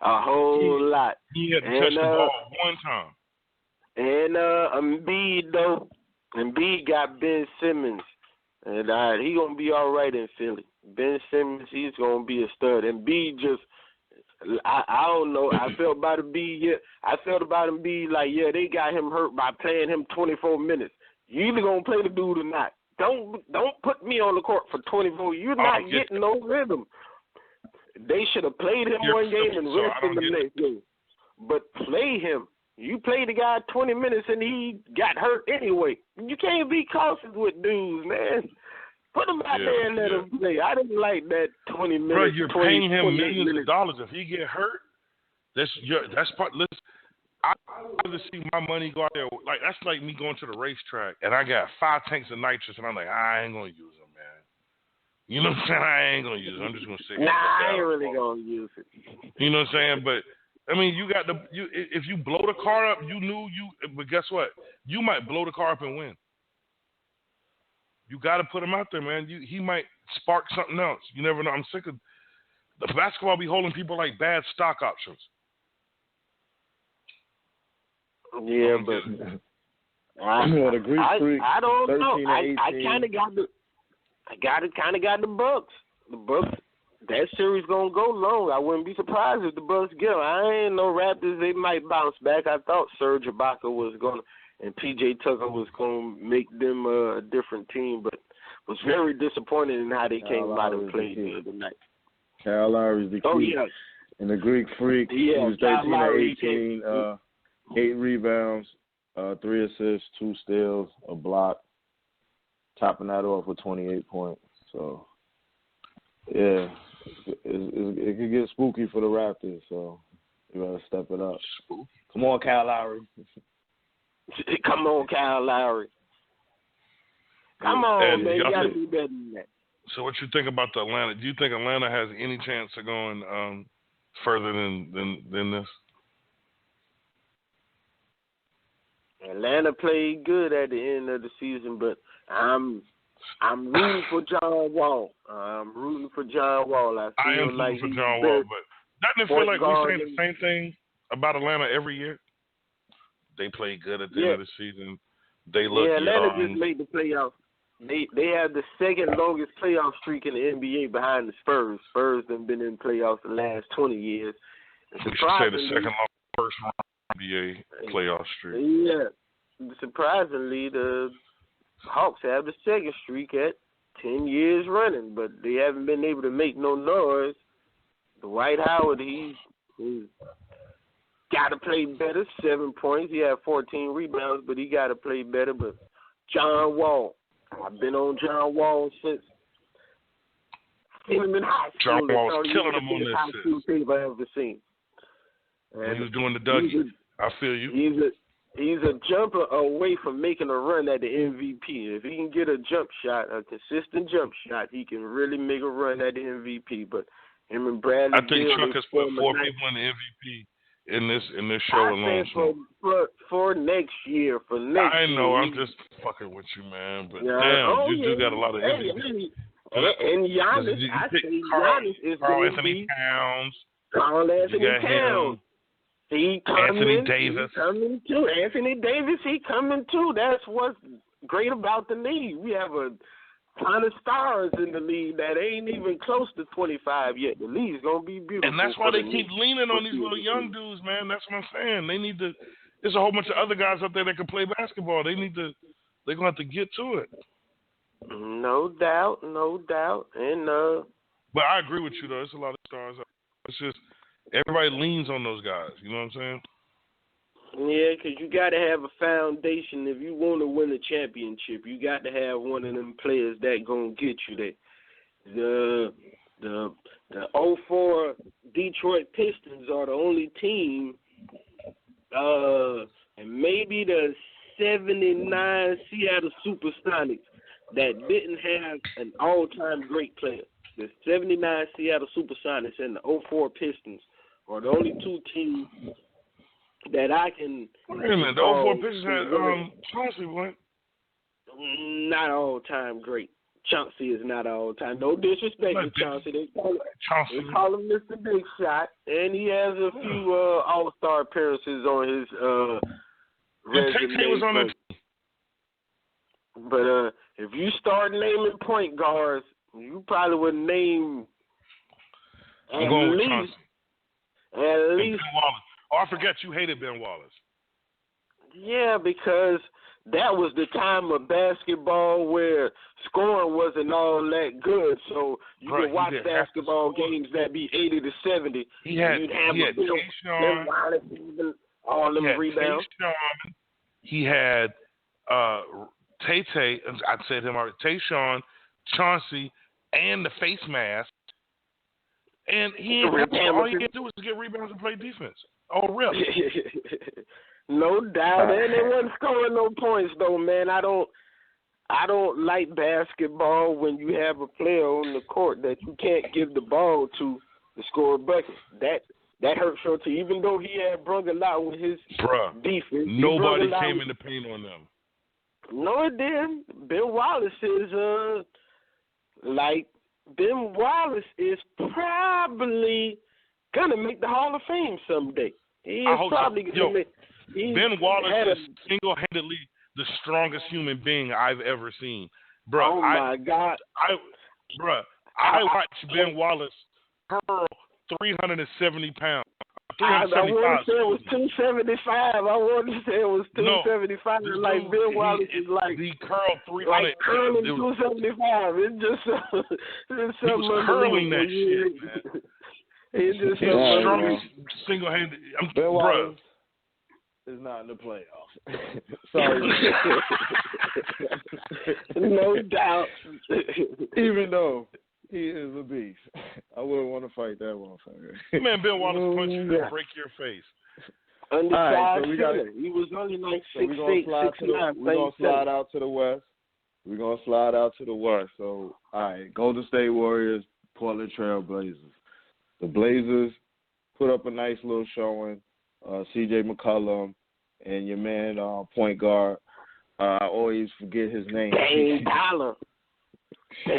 A whole lot. He had to touch the ball one time. And Embiid got Ben Simmons, and he gonna be all right in Philly. Ben Simmons, he's gonna be a stud. Embiid just. I don't know. I felt about him be like, they got him hurt by playing him 24 minutes. You either gonna play the dude or not. Don't put me on the court for 24. You're not getting no rhythm. They should have played him one game and rest him the next game. But play him. You play the guy 20 minutes and he got hurt anyway. You can't be cautious with dudes, man. Put him out there and let him play. I didn't like that 20 minutes. Bro, you're paying him millions of dollars. If he get hurt, that's part. Listen, I'd rather see my money go out there. Like, that's like me going to the racetrack and I got 5 tanks of nitrous and I'm like, I ain't gonna use them, man. You know what I'm saying? I ain't gonna use it. I'm just gonna say. I ain't really gonna use it. You know what I'm saying? But I mean, if you blow the car up, but guess what? You might blow the car up and win. You got to put him out there, man. He might spark something else. You never know. I'm sick of the basketball be holding people like bad stock options. Yeah, but the Greek Freak, I don't know. I kind of got the Bucks. The Bucks. That series gonna go long. I wouldn't be surprised if the Bucks get them. I ain't no Raptors. They might bounce back. I thought Serge Ibaka was gonna. And P.J. Tucker was going to make them a different team, but was very disappointed in how they came out and played the other night. Kyle Lowry's the key. And the Greek Freak, he was 13 of 18, 8 rebounds, 3 assists, 2 steals, a block, topping that off with 28 points. So, it could get spooky for the Raptors, so you got to step it up. Come on, Kyle Lowry. Come on, Kyle Lowry. Come on, man. You got to be better than that. So what you think about the Atlanta? Do you think Atlanta has any chance of going further than this? Atlanta played good at the end of the season, but I'm rooting for John Wall. I am rooting rooting for John Wall, but doesn't it feel like we're saying the same thing about Atlanta every year? They play good at the end of the season. They look Atlanta young. just made the playoffs. They have the second longest playoff streak in the NBA behind the Spurs. Spurs have been in playoffs the last 20 years. We should say the second longest first round NBA playoff streak. Yeah. Surprisingly, the Hawks have the second streak at 10 years running, but they haven't been able to make no noise. Dwight Howard, he's got to play better. 7 points. He had 14 rebounds, but he got to play better. But John Wall, I've been on John Wall since him in high school. John Wall's killing him on this shit. I've ever seen. And he was doing the Dougie. I feel you. He's a jumper away from making a run at the MVP. If he can get a jump shot, a consistent jump shot, he can really make a run at the MVP. But him and Bradley, I think Chuck has put 4 people in the MVP in this show alone. For next year, I know, I'm just fucking with you, man. But damn, you do got a lot of MVP. And Giannis, I say Giannis is Carl Anthony Towns. Carl Anthony Towns. Anthony Davis. He coming too. Anthony Davis, he coming too. That's what's great about the league. We have a ton of stars in the league that ain't even close to 25 yet. The league's gonna be beautiful. And that's why they keep leaning on these little young dudes, man. That's what I'm saying. They need to. There's a whole bunch of other guys out there that can play basketball. They're gonna have to get to it. No doubt. And but I agree with you though. There's a lot of stars. It's just everybody leans on those guys. You know what I'm saying? Yeah, because you got to have a foundation. If you want to win a championship, you got to have one of them players that going to get you there. The 04 Detroit Pistons are the only team, and maybe the 79 Seattle Supersonics that didn't have an all-time great player. The 79 Seattle Supersonics and the 04 Pistons are the only two teams that I can. Wait a minute, the 04 Pistons had Chauncey, what? Not all-time great. Chauncey is not all-time. No disrespect to Chauncey. They call him Mr. Big Shot, and he has a few all-star appearances on his resume. Tay was on that. But if you start naming point guards, you probably would name I'm going with Chauncey. At least. Ben Wallace. Oh, I forget you hated Ben Wallace. Yeah, because that was the time of basketball where scoring wasn't all that good. So you could watch basketball games that be 80 to 70. He had Tayshaun. All them rebounds. He had Tay. I said him already. Tayshaun, Chauncey, and the face mask. And all he had to do was to get rebounds and play defense. Oh, really? No doubt. And they wasn't scoring no points, though, man. I don't like basketball when you have a player on the court that you can't give the ball to score a bucket. That hurts your team. Even though he had brung a lot with his defense. Nobody came in the paint on them. No, it didn't. Ben Wallace is Ben Wallace is probably gonna make the Hall of Fame someday. He is probably gonna make. Ben Wallace is single-handedly the strongest human being I've ever seen, bro. Oh my God, I watched Ben Wallace hurl 370 pounds. I want to say it was 275. I want to say it was 275. No, like Ben Wallace is like he curled 300. Like curling 275. It's just something curling that shit, man. It's just the strongest single-handed. Ben Wallace is not in the playoffs. Sorry. No doubt. Even though he is a beast, I wouldn't want to fight that motherfucker. Man, Ben Wallace punch you and break your face. Undersized he was only like 6'8", 6'9". We're going to slide out to the West. So, all right, Golden State Warriors, Portland Trail Blazers. The Blazers put up a nice little showing. C.J. McCollum and your man, point guard. I always forget his name. Dame Dollar. I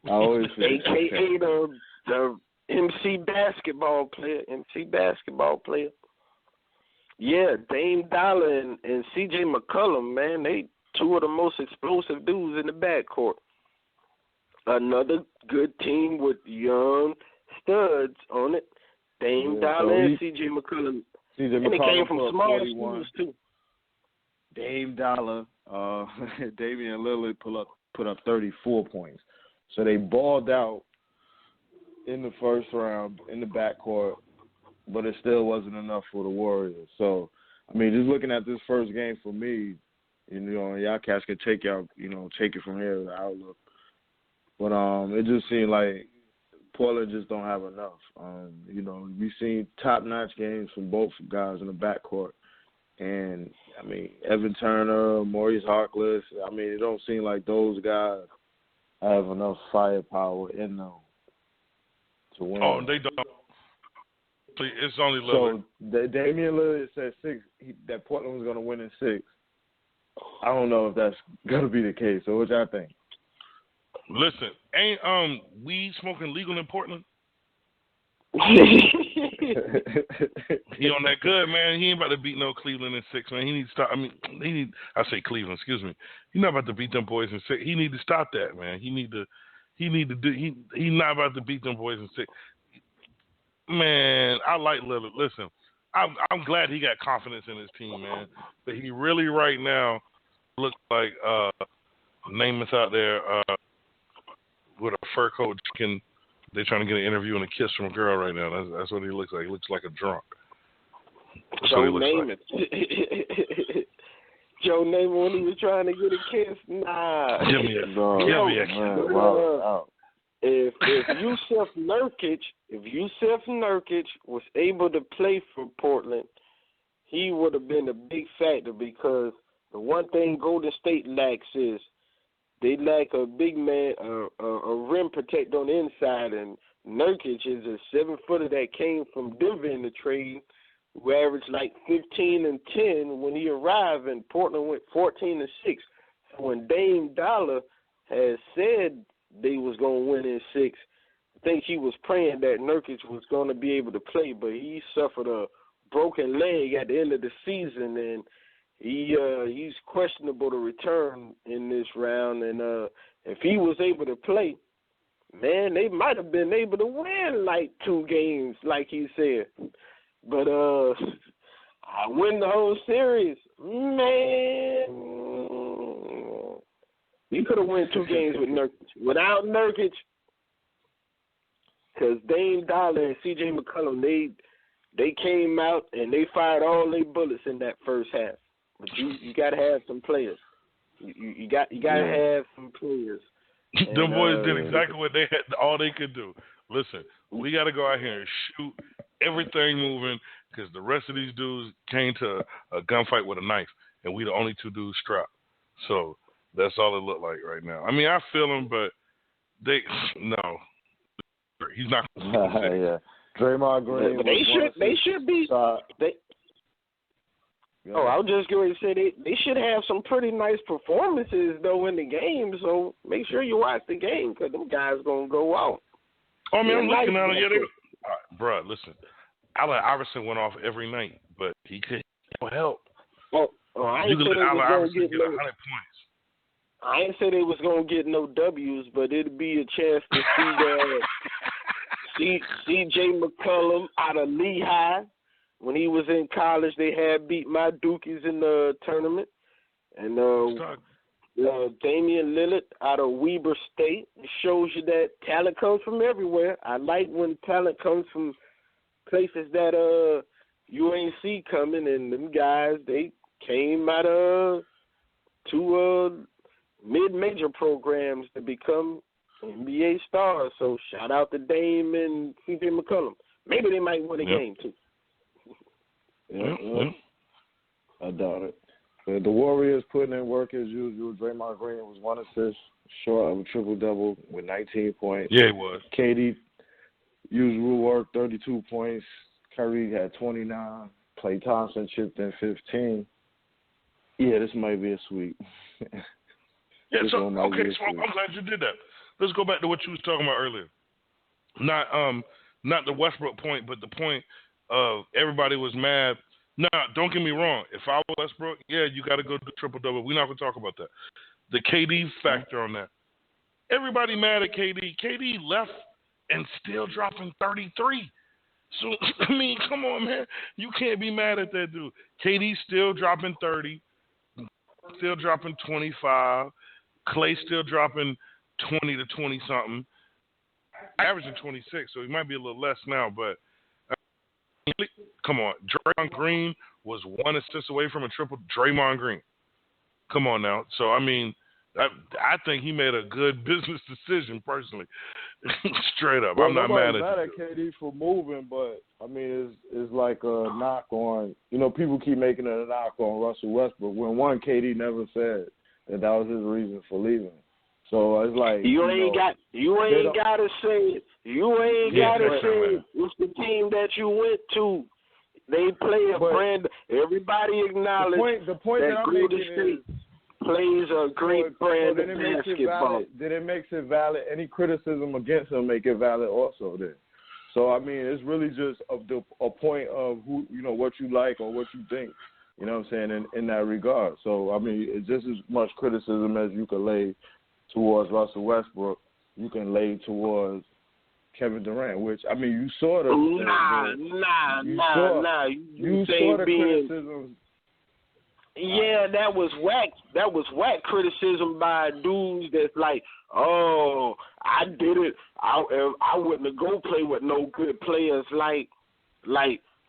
always forget. AKA the MC basketball player. Yeah, Dame Dollar and C.J. McCollum, man, they two of the most explosive dudes in the backcourt. Another good team with young studs on it. Dame Dollar and C.J. McCollum. And they came from small schools, too. Dame Dollar, Damian Lillard put up 34 points. So they balled out in the first round in the backcourt, but it still wasn't enough for the Warriors. So, I mean, just looking at this first game for me, y'all cats can take it from here, the outlook. But it just seemed like Portland just don't have enough. We've seen top-notch games from both guys in the backcourt. And, I mean, Evan Turner, Maurice Harkless, I mean, it don't seem like those guys have enough firepower in them to win. Oh, they don't. It's only Lillard. So, Damian Lillard said that Portland was going to win in 6. I don't know if that's going to be the case. So what y'all think? Listen, ain't weed smoking legal in Portland? He on that good, man. He ain't about to beat no Cleveland in 6, man. He needs to stop. I say Cleveland, excuse me. He's not about to beat them boys in 6. He need to stop that, man. He's not about to beat them boys in 6. Man, I like Lillard. Listen, I'm glad he got confidence in his team, man. But he really right now looks like Namath out there with a fur coat. They're trying to get an interview and a kiss from a girl right now. That's what he looks like. He looks like a drunk. That's what he looks like. Joe Namath when he was trying to get a kiss? Nah. Give me a kiss. Wow. If Yusuf Nurkic was able to play for Portland, he would have been a big factor because the one thing Golden State lacks is they lack a big man, a rim protector on the inside, and Nurkic is a 7-footer that came from Denver in the trade, who averaged like 15 and 10 when he arrived, and Portland went 14 and 6. So when Dame Dollar has said they was going to win in 6, I think he was praying that Nurkic was going to be able to play, but he suffered a broken leg at the end of the season, and he's questionable to return in this round. And if he was able to play, man, they might have been able to win like 2 games, like he said. But I win the whole series, man. You could have won 2 games with Nurkic. Without Nurkic, because Dame Dollar and C.J. McCollum, they came out and they fired all their bullets in that first half. But you got to have some players. You got to have some players. Them boys did exactly what they had, all they could do. Listen, we got to go out here and shoot everything moving because the rest of these dudes came to a gunfight with a knife, and we the only 2 dudes strapped. So that's all it looked like right now. I mean, I feel him, but no. He's not. Yeah. Draymond Green. They should be. I was just going to say they should have some pretty nice performances though in the game. So make sure you watch the game because them guys gonna go out. Oh man, I'm looking at it. Yeah, bro, listen. Allen Iverson went off every night, but he couldn't help. I you could let Allen Iverson get 100 points. I ain't say they was gonna get no W's, but it'd be a chance to see C.J. McCollum out of Lehigh. When he was in college, they had beat my Dukies in the tournament. And Damian Lillard out of Weber State. It shows you that talent comes from everywhere. I like when talent comes from places that you ain't see coming. And them guys, they came out of 2 mid-major programs to become NBA stars. So shout out to Dame and C.J. McCollum. Maybe they might win a game, too. Yeah. I doubt it. The Warriors putting in work as usual. Draymond Green was 1 assist, short of a triple-double with 19 points. Yeah, he was. KD, usual work, 32 points. Kyrie had 29. Klay Thompson chipped in 15. Yeah, this might be a sweep. Yeah, so I'm glad you did that. Let's go back to what you was talking about earlier. Not not the Westbrook point, but the point of everybody was mad. Nah, don't get me wrong. If I was Westbrook, yeah, you got to go do triple-double. We're not going to talk about that. The KD factor on that. Everybody mad at KD. KD left and still dropping 33. So, I mean, come on, man. You can't be mad at that dude. KD still dropping 30, still dropping 25. Clay still dropping 20 to 20-something. Averaging 26, so he might be a little less now, but come on. Draymond Green was one assist away from a triple. Draymond Green. Come on now. So, I mean, I think he made a good business decision personally. Straight up. I'm not mad at KD for moving, but, I mean, it's like a knock on, people keep making it a knock on Russell Westbrook when KD never said that was his reason for leaving. So it's like you ain't gotta say it. You ain't gotta say it. It's the team that you went to. They play a brand. Everybody acknowledge the point that I'm making is plays a great brand of basketball. Then it makes it valid. Any criticism against him make it valid also. Then, so I mean, it's really just a point of who what you like or what you think. You know what I'm saying in that regard. So I mean, it's just as much criticism as you can lay towards Russell Westbrook, you can lay towards Kevin Durant, which, I mean, you saw the You saw the criticism. Yeah, that was whack. That was whack criticism by dudes that's like, oh, I did it. I wouldn't go play with no good players like,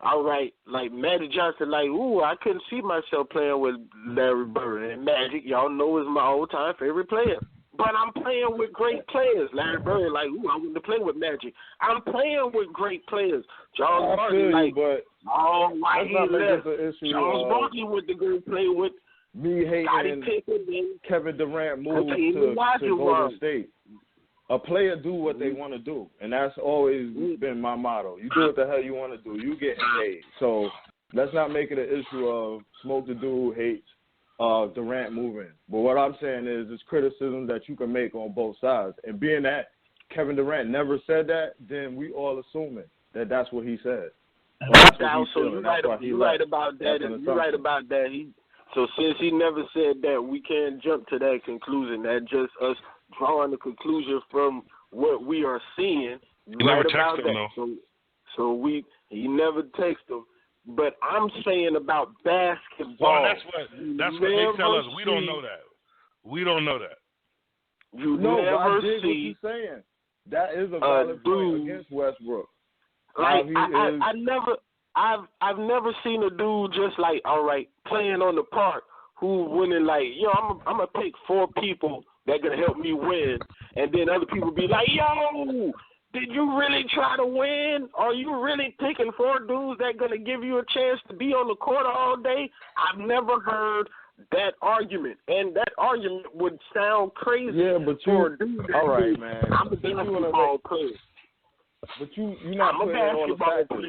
all right, like Magic Johnson, like, ooh, I couldn't see myself playing with Larry Bird. And Magic, y'all know, is my all-time favorite player. But I'm playing with great players. Larry Bird, like, ooh, I want to play with Magic. I'm playing with great players. Charles Barkley, like, why he left? Charles Barkley went to go play with me hating Kevin Durant moved to Golden State. A player do what they want to do, and that's always been my motto. You do what the hell you want to do. You get paid. So let's not make it an issue of smoke the dude hates Durant moving. But what I'm saying is it's criticism that you can make on both sides. And being that Kevin Durant never said that, then we all assuming that that's what he said. So you're right about that. So since he never said that, we can't jump to that conclusion. That just us drawing the conclusion from what we are seeing. He never texted him, though. So he never texted him. But I'm saying about basketball. Well, that's what they tell us. We don't know that. We don't know that. You never see. What you're saying. That is a valid point against Westbrook. Like I've never seen a dude just like, all right, playing on the park who winning like, I'm gonna pick 4 people that gonna help me win, and then other people be like, yo, did you really try to win? Are you really picking 4 dudes that gonna give you a chance to be on the court all day? I've never heard that argument, and that argument would sound crazy. Yeah, but for a dude that all right, man. I'm a basketball player. But you're not putting it on the factor.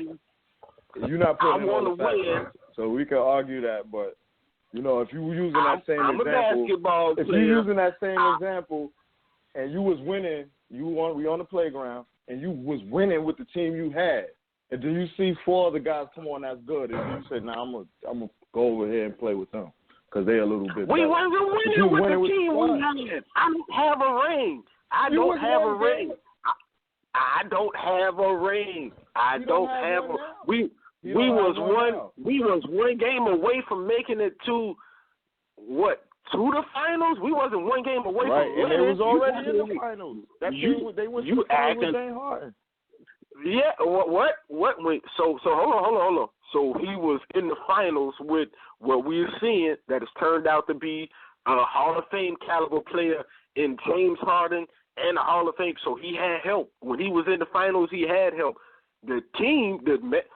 You're not putting it on the factor. So we can argue that, but if you were using that same example, if you're using that same example, and you was winning, we on the playground, and you was winning with the team you had, and then you see 4 other guys come on that's good, and you say, nah, I'm gonna go over here and play with them because they're a little bit better. We wasn't winning with the team we had. I don't have a ring. I don't have a ring. We was one game away from making it to the finals. We wasn't one game away from winning. And it was already in the finals. They went to the finals with James Harden. Yeah, what? Wait, so hold on. So he was in the finals with what we're seeing that has turned out to be a Hall of Fame caliber player in James Harden and a Hall of Fame. So he had help. When he was in the finals, he had help. The team,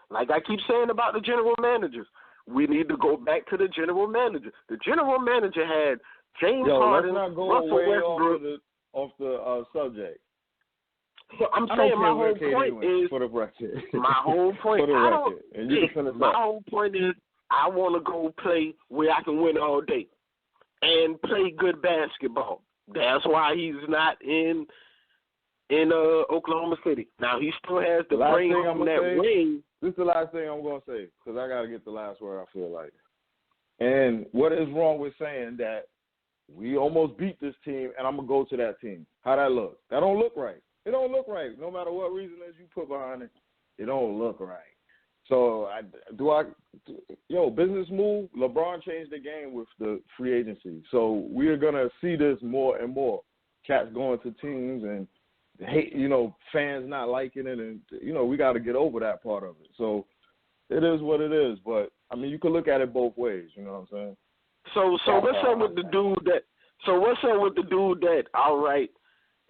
like I keep saying about the general managers, we need to go back to the general manager. The general manager had James Harden, let's not go Russell away Westbrook. off the subject. So I'm saying my whole point is for the record. My whole point. For the record. And you can finish my whole point is I want to go play where I can win all day and play good basketball. That's why he's not in in Oklahoma City. Now, he still has to bring home that ring. This is the last thing I'm going to say because I got to get the last word, I feel like. And what is wrong with saying that we almost beat this team and I'm going to go to that team? How that look? That don't look right. It don't look right. No matter what reason is you put behind it, it don't look right. So, business move, LeBron changed the game with the free agency. So, we are going to see this more and more. Cats going to teams and hate, fans not liking it. And, we got to get over that part of it. So, it is what it is. But, I mean, you can look at it both ways. You know what I'm saying? So what's up with the dude that, all right,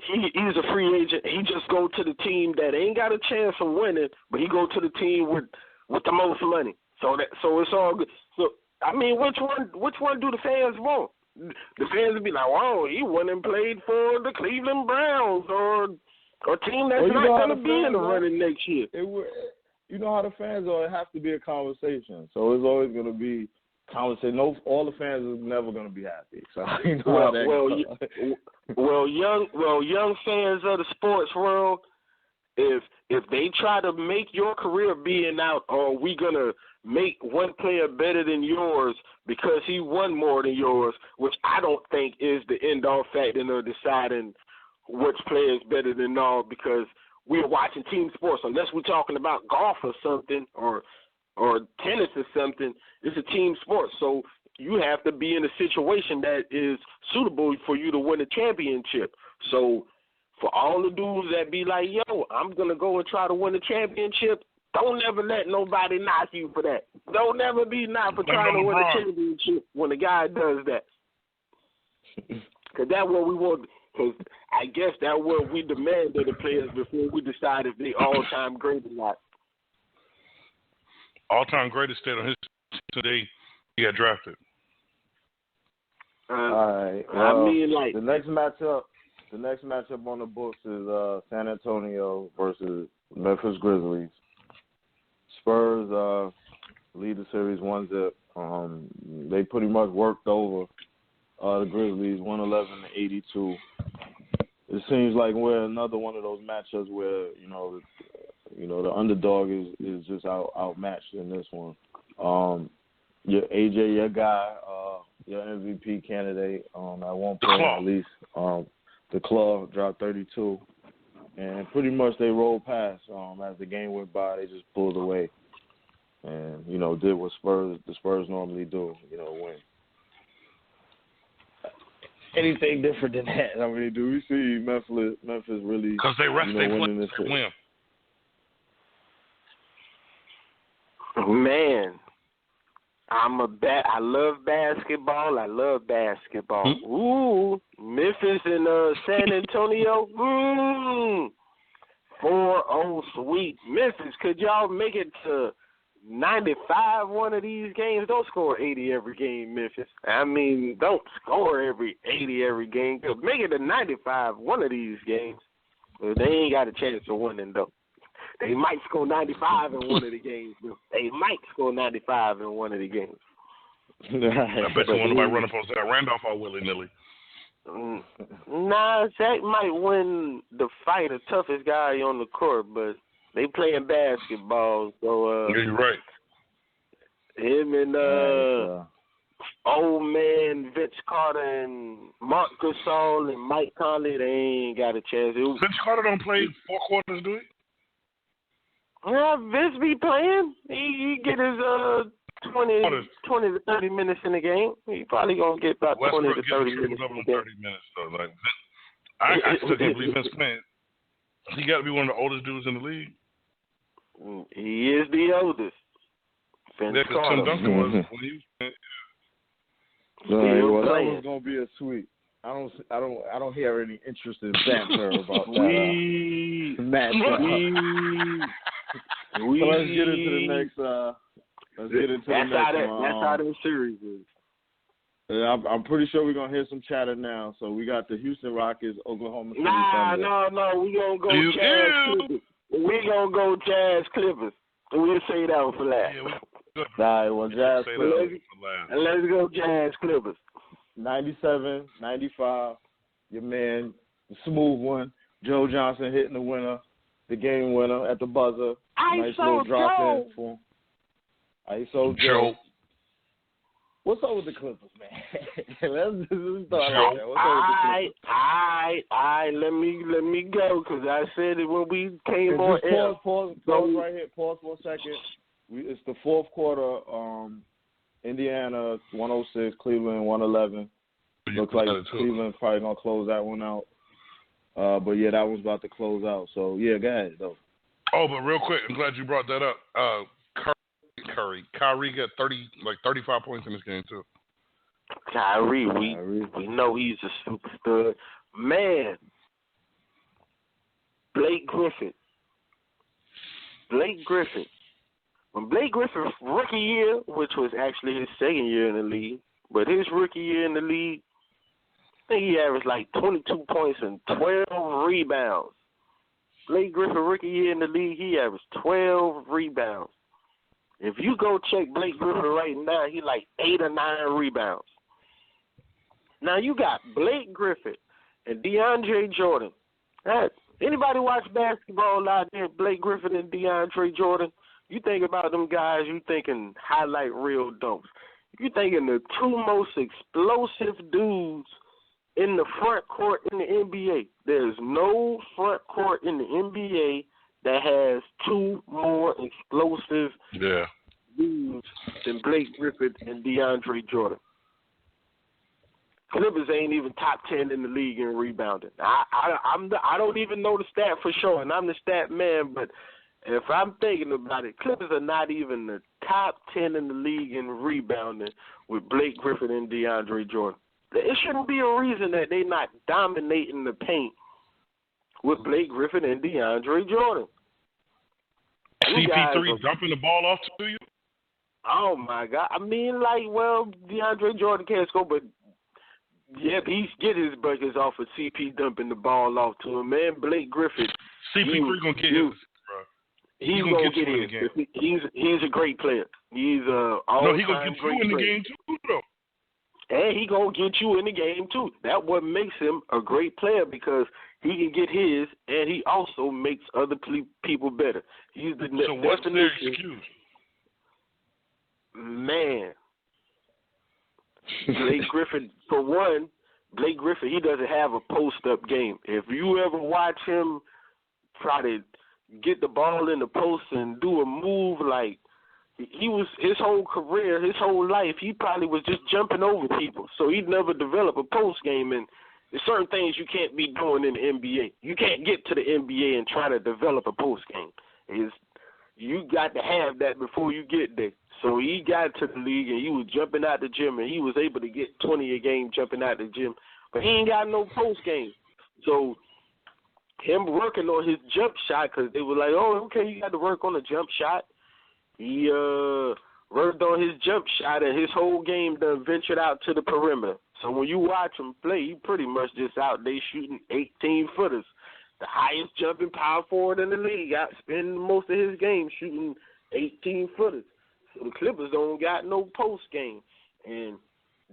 he's a free agent. He just go to the team that ain't got a chance of winning, but he go to the team with the most money. So it's all good. So I mean, which one do the fans want? The fans would be like, "Wow, he went and played for the Cleveland Browns or a team that's not going to be in the running next year." You know how the fans are. It has to be a conversation. So it's always going to be conversation. No, all the fans are never going to be happy. So you know how that goes. Young fans of the sports world, if they try to make your career being out, or we gonna make one player better than yours because he won more than yours, which I don't think is the end all factor of deciding which player is better than all, because we're watching team sports. Unless we're talking about golf or something, or tennis or something, it's a team sport. So you have to be in a situation that is suitable for you to win a championship. So for all the dudes that be like, yo, I'm going to go and try to win a championship, don't ever let nobody knock you for that. Don't ever be knocked for trying to win a championship when a guy does that. Because that's what we want. Because I guess that's what we demand of the players before we decide if they all-time great or not. All-time greatest state on his today, he got drafted. All right. Well, the next matchup on the books is San Antonio versus Memphis Grizzlies. Spurs lead the series 1-0. They pretty much worked over the Grizzlies 111-82. It seems like we're another one of those matchups where the underdog is just outmatched in this one. Your AJ, your guy, your MVP candidate, at one point at least, the Claw dropped 32, and pretty much they rolled past. As the game went by, they just pulled away, and did what the Spurs normally do, win. Anything different than that? I mean, do we see Memphis really? Because they rest their players, they win. Man, I love basketball. Ooh, Memphis and San Antonio. 4-0 sweep. Memphis, could y'all make it to 95 one of these games? Don't score 80 every game, Memphis. I mean, don't score 80 every game. Make it to 95 one of these games. They ain't got a chance of winning, though. They might score 95 in one of the games. They might score 95 in one of the games. I bet you nobody run up on Zach Randolph all willy-nilly. Nah, Zach might win the fight, the toughest guy on the court, but they playing basketball, so yeah, you're right. Him and old man Vince Carter and Mark Gasol and Mike Conley, they ain't got a chance. Vince Carter don't play 4 quarters, do he? Yeah, Vince be playing. He get his 20 to 30 minutes in the game. He probably gonna get about 20 to 30 minutes. 30 minutes though. Like, I still can't believe Vince playing. He got to be one of the oldest dudes in the league. He is the oldest. Vince Carter. Tim Duncan was when he was playing. That was gonna be a sweep. I don't hear any interest in banter about that matchup. So let's get into the next. That's how the series is. I'm pretty sure we're gonna hear some chatter now. So we got the Houston Rockets, Oklahoma City Thunder. No, we gonna go Jazz Clippers. We gonna go Jazz Clippers. We'll say that one for last. Jazz Clippers. Let's go Jazz Clippers. 97-95. Your man, the smooth one, Joe Johnson hitting the game winner at the buzzer. Nice little drop in for him. ISO Joe. What's up with the Clippers, man? Let's start like that. What's up with the Clippers? Let me go, because I said it when we came on air. Pause right here. Pause for a second. It's the fourth quarter. Indiana 106, Cleveland 111. Looks like Cleveland's probably gonna close that one out. But yeah, that one's about to close out. So yeah, go ahead though. Oh, but real quick, I'm glad you brought that up. Kyrie got 35 points in this game too. Kyrie, we know he's a superstar. Man, Blake Griffin. When Blake Griffin's rookie year, which was actually his second year in the league, but his rookie year in the league, I think he averaged like 22 points and 12 rebounds. Blake Griffin rookie year in the league, he averaged 12 rebounds. If you go check Blake Griffin right now, he like 8 or 9 rebounds. Now you got Blake Griffin and DeAndre Jordan. Anybody watch basketball out there? Blake Griffin and DeAndre Jordan. You think about them guys, you thinking highlight reel dunks. You thinking the two most explosive dudes in the front court in the NBA. There's no front court in the NBA that has two more explosive dudes than Blake Griffin and DeAndre Jordan. Clippers ain't even top 10 in the league in rebounding. I don't even know the stat for sure, and I'm the stat man, but if I'm thinking about it, Clippers are not even the top 10 in the league in rebounding with Blake Griffin and DeAndre Jordan. It shouldn't be a reason that they're not dominating the paint with Blake Griffin and DeAndre Jordan. CP3 dumping the ball off to you? Oh, my God. I mean, DeAndre Jordan can't score, but yeah, he's get his buckets off of CP dumping the ball off to him, man. Blake Griffin. CP3 going to get his, bro. He's going to get his. He's a great player. He's all-time he's going to get you in the game, too, though. And he going to get you in the game, too. That's what makes him a great player, because he can get his, and he also makes other people better. He's the So what's their excuse? Man. Blake Griffin, for one, he doesn't have a post-up game. If you ever watch him try to get the ball in the post and do a move, like he was his whole career, his whole life, he probably was just jumping over people. So he'd never develop a post game, and there's certain things you can't be doing in the NBA. You can't get to the NBA and try to develop a post game. You got to have that before you get there. So he got to the league, and he was jumping out the gym, and he was able to get 20 a game jumping out the gym. But he ain't got no post game. So him working on his jump shot, because they were like, oh, okay, you got to work on the jump shot. He worked on his jump shot, and his whole game done ventured out to the perimeter. So when you watch him play, he pretty much just out there shooting 18-footers. The highest jumping power forward in the league. Spending most of his game shooting 18-footers. So the Clippers don't got no post game. And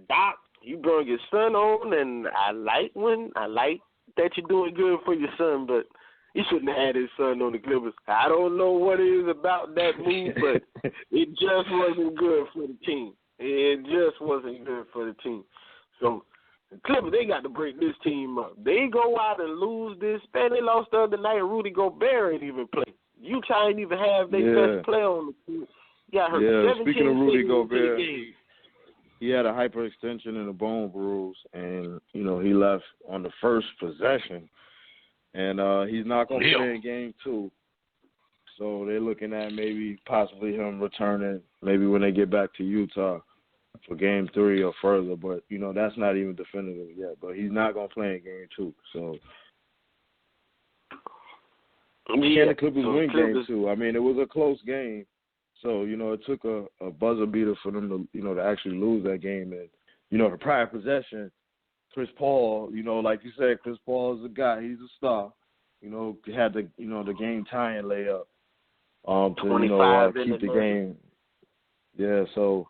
Doc, you bring your son on, and I like that you're doing good for your son, but he shouldn't have had his son on the Clippers. I don't know what it is about that move, but it just wasn't good for the team. It just wasn't good for the team. So the Clippers, they got to break this team up. They go out and lose this. Man, they lost the other night, and Rudy Gobert ain't even play. Utah ain't even have their best player on the team. Speaking of Rudy Gobert, he had a hyperextension in the bone bruise, and, he left on the first possession. And he's not going to play in game 2. So they're looking at possibly him returning maybe when they get back to Utah for game 3 or further. But, that's not even definitive yet. But he's not going to play in game 2. So can the Clippers win game 2? I mean, it was a close game. So, it took a buzzer beater for them to, to actually lose that game. And, the prior possession, Chris Paul, like you said, Chris Paul is a guy. He's a star. Had the, the game tying layup to, keep the game. Yeah, so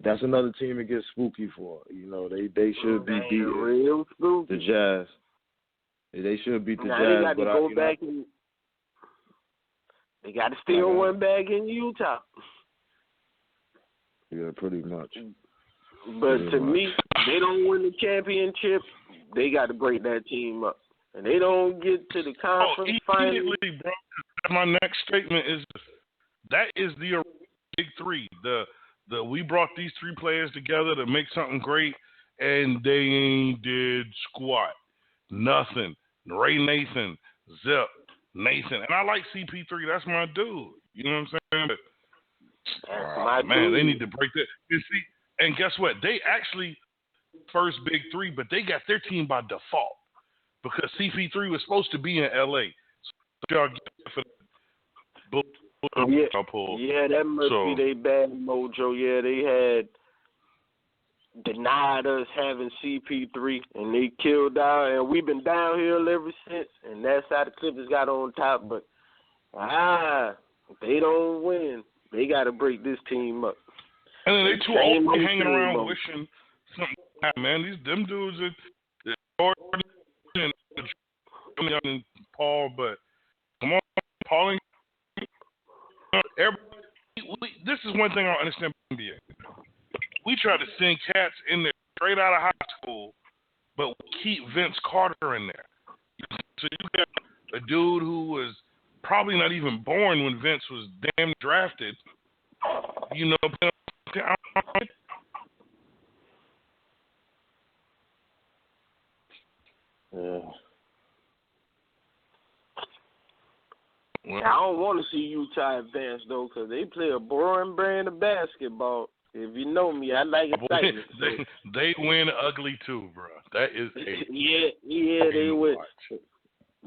that's another team it gets spooky for. They should be beating the Jazz. They should beat the now Jazz. They got to go back and they got to steal one back in Utah. Yeah, pretty much. But to me, they don't win the championship, they got to break that team up. And they don't get to the conference final. Bro, my next statement is that is the big three. We brought these three players together to make something great, and they ain't did squat. Nothing. Ray Nathan, Zip, Nathan. And I like CP3. That's my dude. You know what I'm saying? Man, they need to break that. And guess what? They actually first big three, but they got their team by default because CP3 was supposed to be in L.A. So y'all get for yeah, that must be their bad mojo. Yeah, they had denied us having CP3, and they killed out, and we've been downhill ever since, and that's how the Clippers got on top. But if they don't win, they got to break this team up. And then they too old to be hanging around wishing something happened, man. Them dudes are Jordan and Paul, but come on, Paul and everybody. This is one thing I don't understand about NBA. We try to send cats in there straight out of high school, but we keep Vince Carter in there. So you got a dude who was probably not even born when Vince was damn drafted. You know, I don't want to see Utah advance, though, because they play a boring brand of basketball. If you know me, I like excitement. They win ugly, too, bro. That is they win.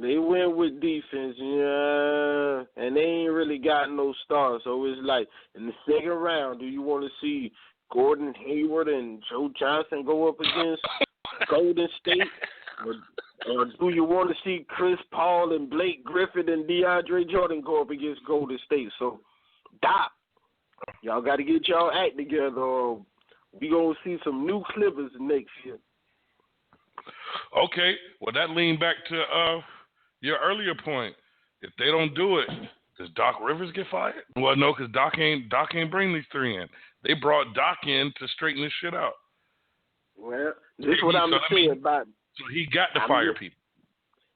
They win with defense, and they ain't really got no stars. So it's like, in the second round, do you want to see Gordon Hayward and Joe Johnson go up against Golden State? Or do you want to see Chris Paul and Blake Griffin and DeAndre Jordan go up against Golden State? So, Doc, y'all got to get y'all act together, or we going to see some new Clippers next year. Okay, well, that leaned back to your earlier point. If they don't do it, does Doc Rivers get fired? Well, no, because Doc ain't bring these three in. They brought Doc in to straighten this shit out. Well, this is what I'm going to say about. So he got to fire people.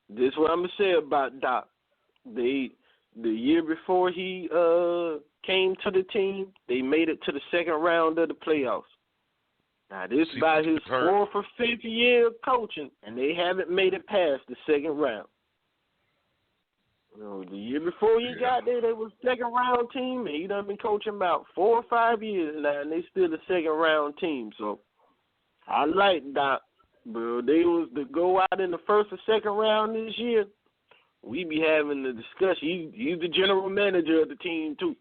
This is what I'm going to say about Doc. The year before he came to the team, they made it to the second round of the playoffs. Now, this is by his fourth or fifth year of coaching, and they haven't made it past the second round. You know, the year before he got there, they was second round team, and he done been coaching about 4 or 5 years now, and they still a second round team. So I like Doc. But they was to go out in the first or second round this year, we be having the discussion. He's the general manager of the team, too.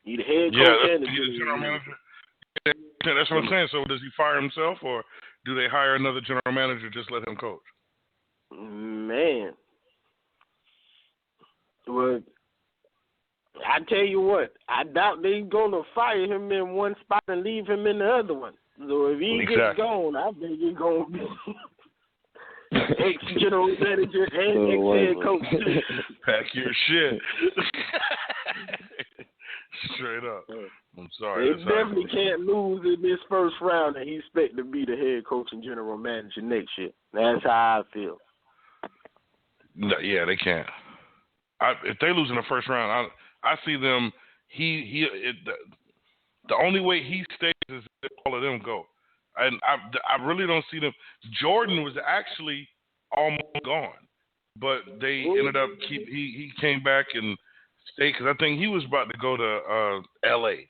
He's the head coach and the general manager. Yeah, that's what I'm saying. So does he fire himself, or do they hire another general manager, just let him coach? Man. Well, I tell you what, I doubt they're going to fire him in one spot and leave him in the other one. So if he gets gone, I think he's going to be ex-general manager and ex-head coach. Pack your shit. Straight up. I'm sorry. They definitely can't lose in this first round, and he expect to be the head coach and general manager next year. That's how I feel. No, yeah, they can't. If they lose in the first round, I see them. The only way he stays is if all of them go. And I really don't see them. Jordan was actually almost gone, but they ended up he came back and stayed because I think he was about to go to L.A.,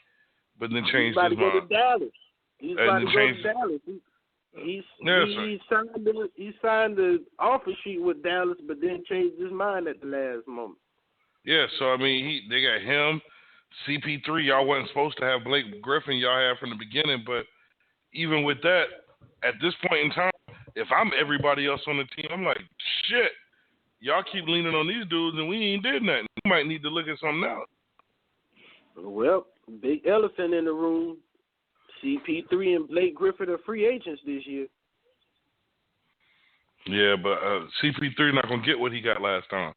but then changed his mind. He's about to go to Dallas. He's about to go to Dallas. He signed the offer sheet with Dallas, but then changed his mind at the last moment. Yeah, so I mean, they got him, CP3. Y'all wasn't supposed to have Blake Griffin. Y'all had from the beginning, but even with that, at this point in time, if I'm everybody else on the team, I'm like, shit. Y'all keep leaning on these dudes, and we ain't did nothing. We might need to look at something else. Well, big elephant in the room. CP3 and Blake Griffin are free agents this year. Yeah, but CP3 not gonna get what he got last time.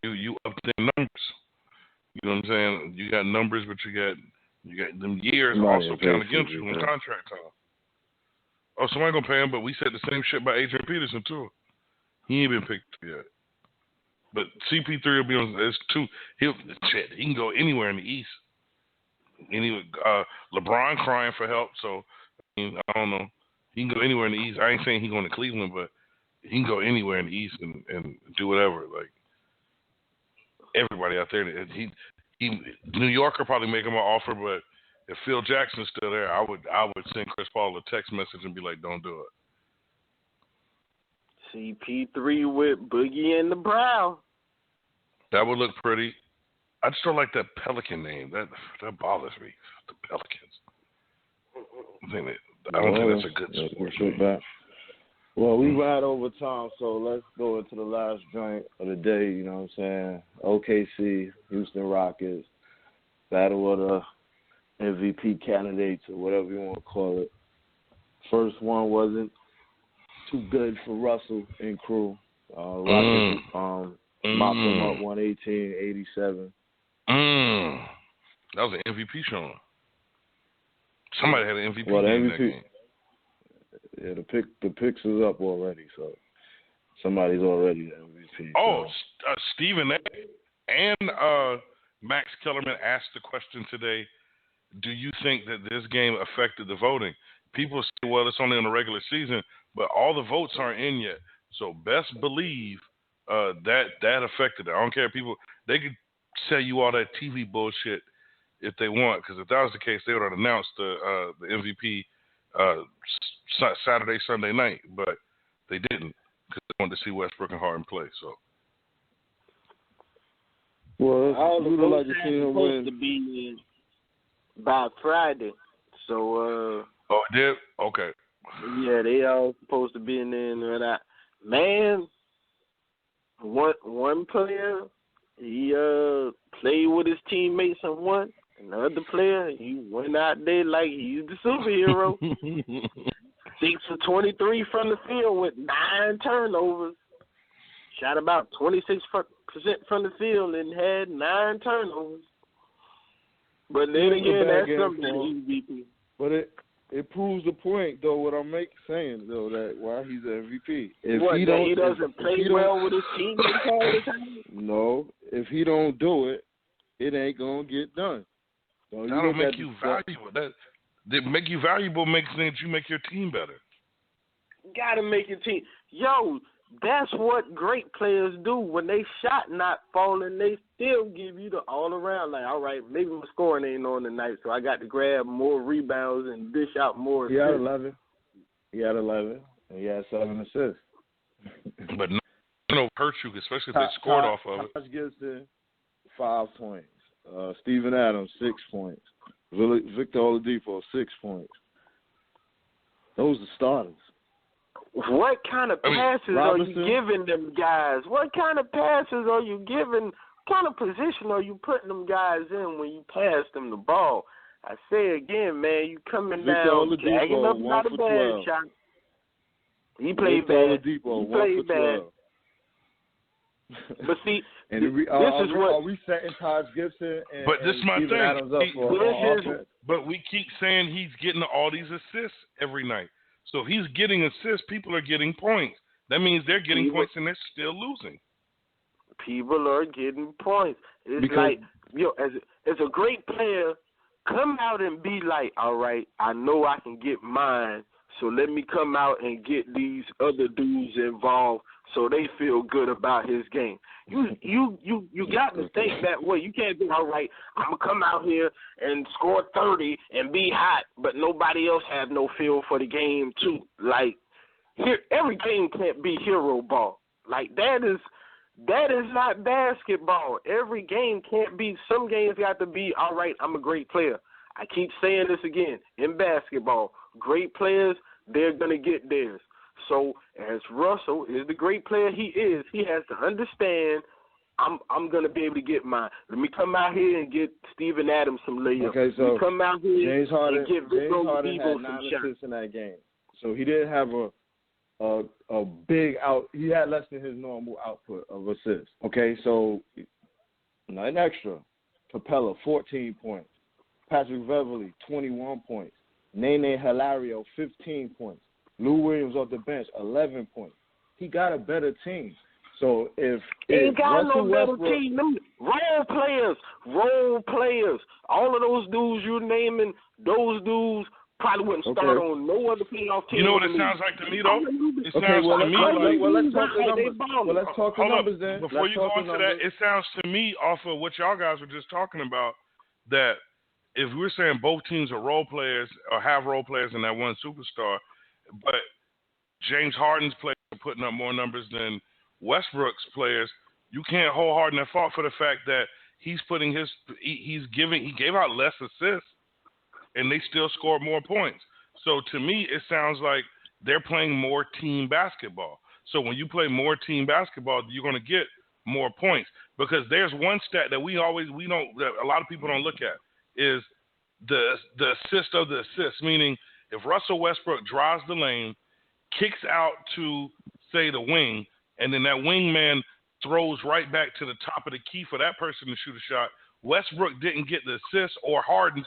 You up their numbers. You know what I'm saying? You got numbers, but you got them years also count against you on contract time. Oh, somebody gonna pay him, but we said the same shit about Adrian Peterson too. He ain't been picked yet. But CP3 will be on. There's two. He can go anywhere in the East. LeBron crying for help, so I don't know. He can go anywhere in the East. I ain't saying he going to Cleveland, but he can go anywhere in the East and do whatever. Like everybody out there, New York will probably make him an offer, but if Phil Jackson's still there, I would send Chris Paul a text message and be like, "Don't do it." CP3 with Boogie and the Brow. That would look pretty. I just don't like that Pelican name. That bothers me. The Pelicans. I don't think that's a good sport name. Well, we ride over time, so let's go into the last joint of the day, you know what I'm saying? OKC, Houston Rockets, battle of the MVP candidates or whatever you want to call it. First one wasn't too good for Russell and crew. Rockets mopped them up 118-87. That was an MVP showing. Somebody had an MVP game in that game. Yeah, the picks is up already, so somebody's already the MVP. Oh, so. Stephen A. and Max Kellerman asked the question today, do you think that this game affected the voting? People say, well, it's only in the regular season, but all the votes aren't in yet. So best believe that affected it. I don't care. People, they could sell you all that TV bullshit if they want, because if that was the case, they would have announced the MVP Saturday, Sunday night, but they didn't because they wanted to see Westbrook and Harden play. So, well, all the votes like are supposed to be in by Friday. So, oh, it did? Okay. Yeah, they all supposed to be in there and out. Man, one player, he played with his teammates and won. Another player, he went out there like he's the superhero. 6 for 23 from the field with 9 turnovers. Shot about 26% from the field and had 9 turnovers. But then again, that's something MVP. But it proves the point, though, what I'm saying, though, that why he's an MVP. If he doesn't play well with his teammates all the time? No. If he don't do it, it ain't going to get done. So that'll make you valuable. That make you valuable makes things you make your team better. Gotta make your team. Yo, that's what great players do. When they shot not falling, they still give you the all around. Like, all right, maybe my scoring ain't on tonight, so I got to grab more rebounds and dish out more. He had 11. And he had 7 assists. But no hurt you, especially if they scored off of it. Taj Gibson, 5 points. Steven Adams, 6 points. Victor Oladipo, 6 points. Those are starters. What kind of passes are you giving them guys? What kind of passes are you giving? What kind of position are you putting them guys in when you pass them the ball? I say again, man, you coming down, tagging up not a bad shot. He played bad. He played bad. But see, this is what are we setting Taj Gibson and but this is my Steven Adams up for but we keep saying he's getting all these assists every night. So he's getting assists, people are getting points. That means they're getting points and they're still losing. People are getting points. It's like, as a great player, come out and be like, all right, I know I can get mine, so let me come out and get these other dudes involved so they feel good about his game. You got to think that way. You can't be, all right, I'm going to come out here and score 30 and be hot, but nobody else have no feel for the game too. Like, every game can't be hero ball. Like, that is not basketball. Every game can't be. Some games got to be, all right, I'm a great player. I keep saying this again. In basketball, great players, they're going to get theirs. So as Russell is the great player he is, he has to understand I'm going to be able to get mine. Let me come out here and get Steven Adams some layups. Okay, so let me come out here James Harden and get Victor Oladipo some shots in that game. So he didn't have a big out. He had less than his normal output of assists. Okay, so nothing extra. Capella, 14 points. Patrick Beverly, 21 points. Nene Hilario, 15 points. Lou Williams off the bench, 11 points. He got a better team. So if ain't got Russell no better Westbrook, team. Them role players. All of those dudes you're naming, those dudes probably wouldn't start on no other playoff team. You know what it sounds like to me, though? It sounds to me let's talk the numbers. Well, let's talk the numbers then. Before you go into that, it sounds to me off of what y'all guys were just talking about that if we're saying both teams are role players or have role players in that one superstar, but James Harden's players are putting up more numbers than Westbrook's players, you can't hold Harden at fault for the fact that he gave out less assists and they still scored more points. So to me, it sounds like they're playing more team basketball. So when you play more team basketball, you're going to get more points because there's one stat that that a lot of people don't look at is the assist of the assist, meaning if Russell Westbrook drives the lane, kicks out to, say, the wing, and then that wingman throws right back to the top of the key for that person to shoot a shot, Westbrook didn't get the assist, or Harden,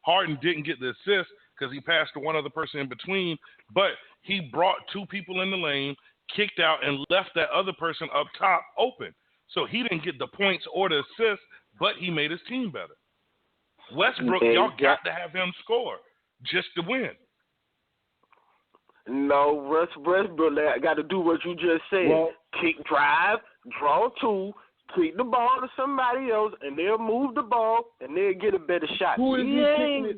Harden didn't get the assist because he passed to one other person in between, but he brought two people in the lane, kicked out, and left that other person up top open. So he didn't get the points or the assist, but he made his team better. Westbrook, y'all got to have him score just to win. No, Westbrook got to do what you just said. Well, kick, drive, draw two, kick the ball to somebody else, and they'll move the ball, and they'll get a better shot. Who is he kicking it?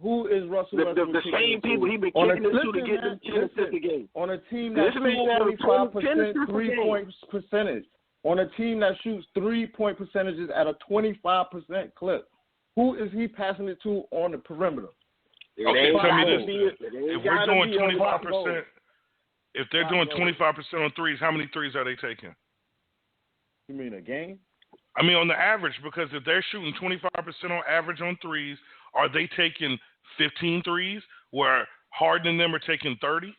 Who is Russell Westbrook? The same people he been kicking it to get them 10 assists a game. On a team that shoots 25% 3-point percentage. On a team that shoots 3-point percentages at a 25% clip. Who is he passing it to on the perimeter? Okay, tell me this. If we're doing 25%, if they're doing 25% on threes, how many threes are they taking? You mean a game? I mean on the average, because if they're shooting 25% on average on threes, are they taking 15 threes where Harden and them are taking 30?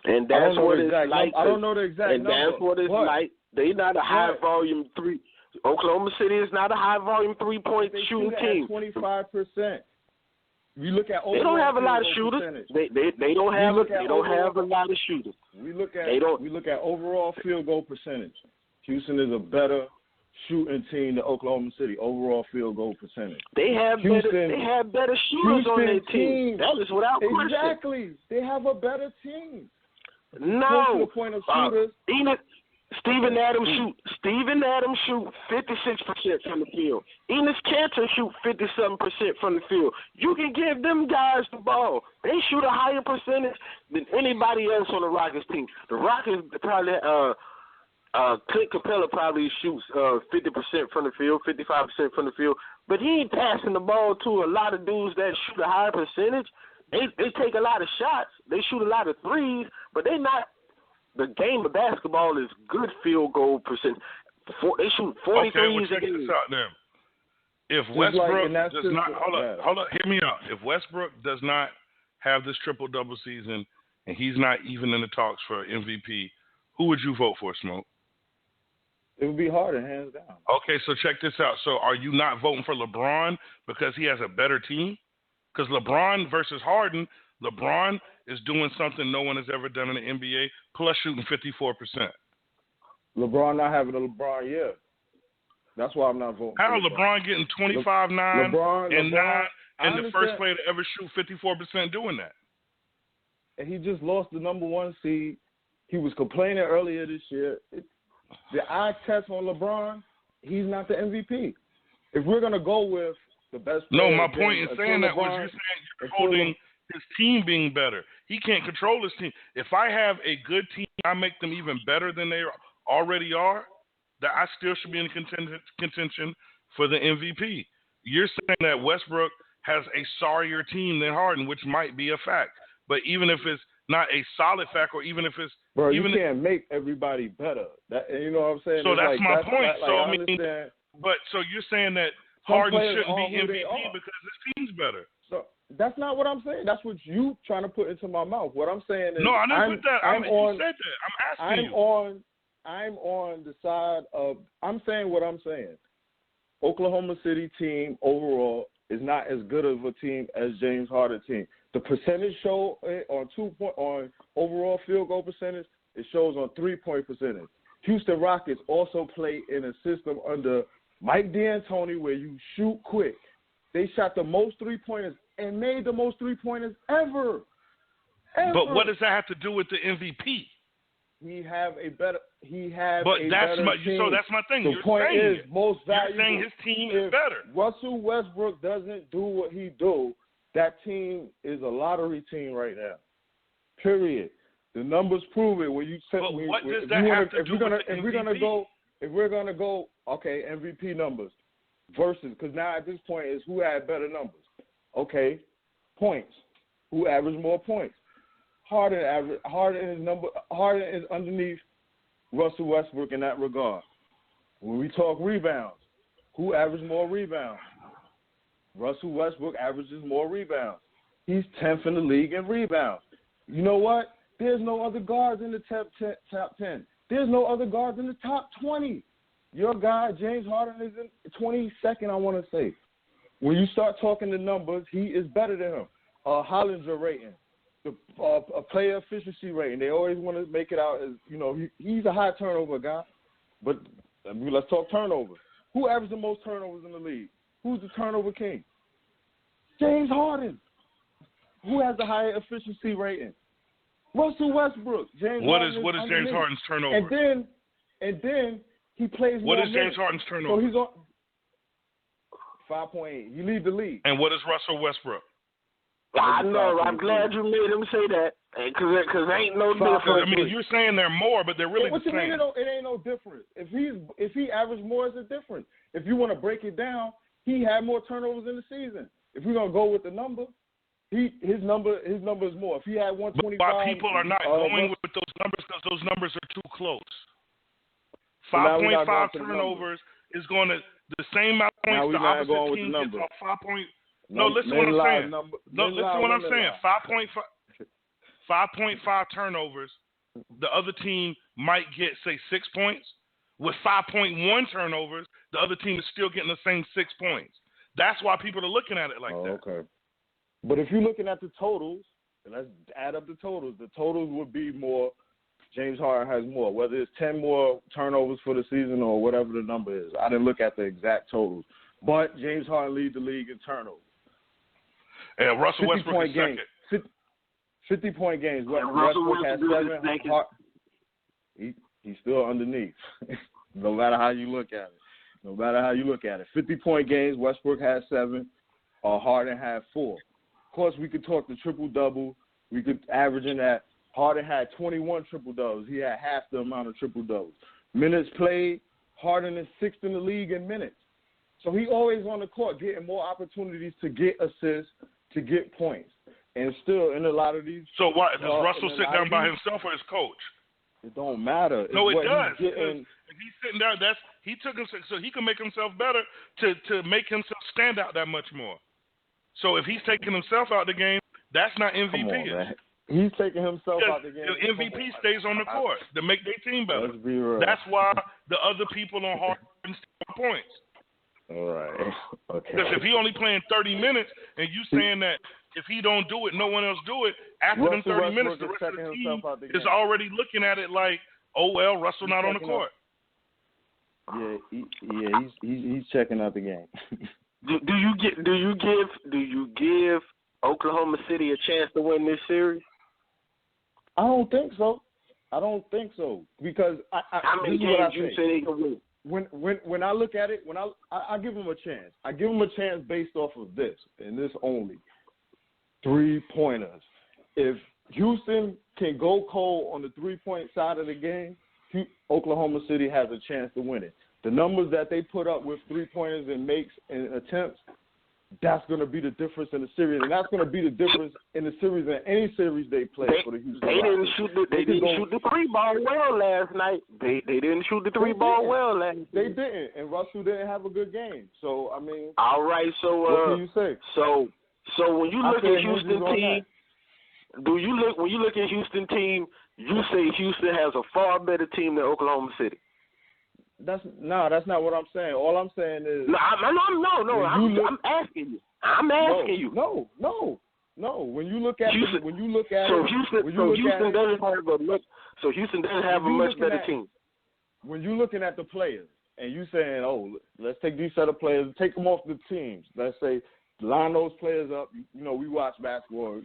And that's what it's like. I don't know the exact number. And that's what it's like. They not a high volume three. Oklahoma City is not a high volume 3-point shooting team. 25%. You look at they don't have a lot of shooters. They don't have a lot of shooters. We look at overall field goal percentage. Houston is a better shooting team than Oklahoma City. Overall field goal percentage. They have better shooters on their team. That is without question. Exactly. They have a better team. No. To the point of shooters. Steven Adams shoot 56% from the field. Enes Kanter shoot 57% from the field. You can give them guys the ball. They shoot a higher percentage than anybody else on the Rockets team. The Rockets probably Clint Capella probably shoots 50% from the field, 55% from the field, but he ain't passing the ball to a lot of dudes that shoot a higher percentage. They take a lot of shots. They shoot a lot of threes, but they not. The game of basketball is good field goal percentage. They shoot 40 threes a game. Check this out now. If Westbrook does not hold up, hear me out. If Westbrook does not have this triple-double season and he's not even in the talks for MVP, who would you vote for, Smoke? It would be Harden, hands down. Okay, so check this out. So are you not voting for LeBron because he has a better team? Because LeBron versus Harden, LeBron is doing something no one has ever done in the NBA, plus shooting 54%. LeBron not having a LeBron year. That's why I'm not voting How for LeBron getting 25, 9, and 9, and the first player to ever shoot 54% doing that? And he just lost the number 1 seed. He was complaining earlier this year. The eye test on LeBron, he's not the MVP. If we're going to go with the best player. No, my point in saying that was you're saying you're holding his team being better. He can't control his team. If I have a good team, I make them even better than they already are, that I still should be in contention for the MVP. You're saying that Westbrook has a sorrier team than Harden, which might be a fact. But even if it's not a solid fact, or even if it's you can't make everybody better. You know what I'm saying? So that's my point. I mean, understand. but so you're saying that Harden shouldn't be MVP because his team's better. That's not what I'm saying. That's what you trying to put into my mouth. What I'm saying is, no, I didn't put that. You said that. I'm asking you. I'm on the side of. I'm saying what I'm saying. Oklahoma City team overall is not as good of a team as James Harden team. The percentage show on overall field goal percentage. It shows on 3-point percentage. Houston Rockets also play in a system under Mike D'Antoni where you shoot quick. They shot the most 3-pointers and made the most 3-pointers ever. But what does that have to do with the MVP? He had a better team. So that's my thing. The point is, most valuable. You're saying his team is better. Russell Westbrook doesn't do what he do, that team is a lottery team right now. Period. The numbers prove it. When you say, but what does that have to do with the MVP? If we're gonna go, okay, MVP numbers versus, because now at this point is who had better numbers. Okay, points. Who averaged more points? Harden is underneath Russell Westbrook in that regard. When we talk rebounds, who averaged more rebounds? Russell Westbrook averages more rebounds. He's 10th in the league in rebounds. You know what? There's no other guards in the top 10. There's no other guards in the top 20. Your guy, James Harden, is in 22nd, I want to say. When you start talking the numbers, he is better than him. Hollinger rating, the player efficiency rating. They always want to make it out as, he's a high turnover guy. But let's talk turnovers. Who averaged the most turnovers in the league? Who's the turnover king? James Harden. Who has the higher efficiency rating? Russell Westbrook. What is James Harden's turnover? And then he plays more minutes. What is James Harden's turnover? So he's on 5.8. You lead the league. And what is Russell Westbrook? I know. I'm glad you made him say that, because ain't no difference. I mean, you're saying they're more, but they're really the same. It ain't no difference. If he averaged more, it's a difference. If you want to break it down, he had more turnovers in the season. If we're gonna go with the number, his number is more. If he had 125, but people are not going with those numbers because those numbers are too close. 5.5 turnovers is going to the same amount of points the opposite team gets off 5 point. No, listen to what I'm saying. Listen to what I'm saying. 5.5 turnovers. The other team might get, say, 6 points. With 5.1 turnovers, the other team is still getting the same 6 points. That's why people are looking at it like that. Okay. But if you're looking at the totals, and let's add up the totals would be more. James Harden has more, whether it's 10 more turnovers for the season or whatever the number is. I didn't look at the exact totals. But James Harden leads the league in turnovers. And Russell Westbrook is second. 50-point games. Russell Westbrook has 7. He's still underneath, no matter how you look at it. 50-point games, Westbrook has 7. Harden had 4. Of course, we could talk the triple-double. We could average in that. Harden had 21 triple-doubles. He had half the amount of triple-doubles. Minutes played, Harden is 6th in the league in minutes. So he always on the court getting more opportunities to get assists, to get points. And still, in a lot of these... So why does Russell sit down by himself or his coach? It don't matter. No, it does. If he's sitting down, he took himself so he can make himself better to make himself stand out that much more. So if he's taking himself out the game, that's not MVP. Come on, man. He's taking himself out the game. The MVP stays on the court to make their team better. Let's be real. That's why the other people on Harden steal points. All right. Okay. Because if he only playing 30 minutes and you saying that if he don't do it, no one else do it, after them 30 minutes, the rest of the team is already looking at it like, oh, well, Russell not on the court. He's checking out the game. Do you give Oklahoma City a chance to win this series? I don't think so. Because how many games you say they can win? When I look at it, I give them a chance. I give them a chance based off of this and this only. 3-pointers. If Houston can go cold on the 3-point side of the game, Oklahoma City has a chance to win it. The numbers that they put up with 3-pointers and makes and attempts, that's going to be the difference in the series, and that's going to be the difference in the series in any series they play for the Houston Rockets. They didn't shoot the 3-ball well last night. They didn't shoot the 3-ball well last night. They didn't, and Russell didn't have a good game. So I mean, all right. So what can you say? So when you look at Houston team, when you look at Houston team, you say Houston has a far better team than Oklahoma City? That's not what I'm saying. All I'm saying is I'm asking you. I'm asking you. No. When you look at Houston, Houston doesn't have a much better team. When you're looking at the players and you saying, oh, let's take these set of players, take them off the teams. Let's say line those players up. You know, we watch basketball.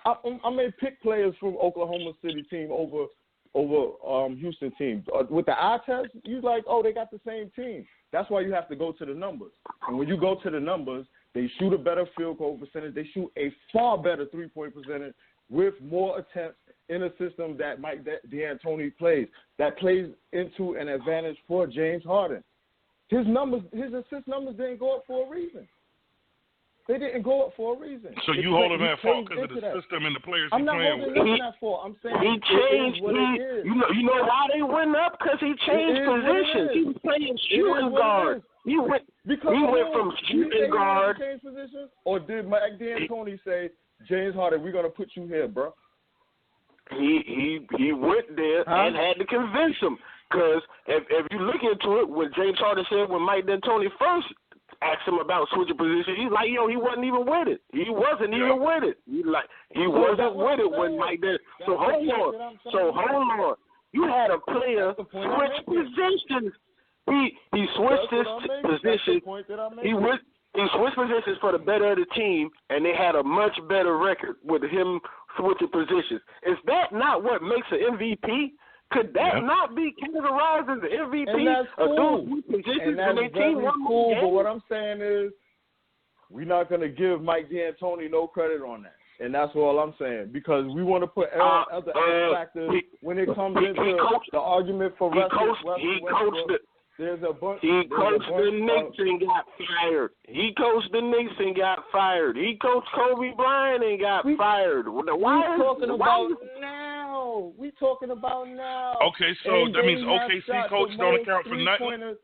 I may pick players from Oklahoma City team over Houston team. With the eye test, you like, oh, they got the same team. That's why you have to go to the numbers. And when you go to the numbers, they shoot a better field goal percentage. They shoot a far better three-point percentage with more attempts in a system that Mike D'Antoni plays. That plays into an advantage for James Harden. His assist numbers didn't go up for a reason. They didn't go up for a reason. So you hold him at fault because of the system and the players he's playing with. I'm not holding nothing at fault. I'm saying he changed. You know why they went up? Because he changed positions. He was playing shooting guard. He went from shooting guard. Change positions, or did Mike D'Antoni say, James Harden, we're gonna put you here, bro? He went there and had to convince him. Because if you look into it, what James Harden said when Mike D'Antoni first asked him about switching positions, he's like, he wasn't even with it. He wasn't even with it. He wasn't with it when Mike did. So hold on. You had a player switch positions. He switched his position. He switched positions for the better of the team, and they had a much better record with him switching positions. Is that not what makes an MVP? Could that not be categorized as an MVP? And that's cool. And that's very cool, but what I'm saying is we're not going to give Mike D'Antoni no credit on that. And that's all I'm saying, because we want to put other factors when it comes into the argument for Westbrook. There's a bunch. He coached the Knicks and got fired. He coached the Knicks and got fired. He coached Kobe Bryant and got fired. We talking about now. Okay, so that means OKC coach don't account for nothing.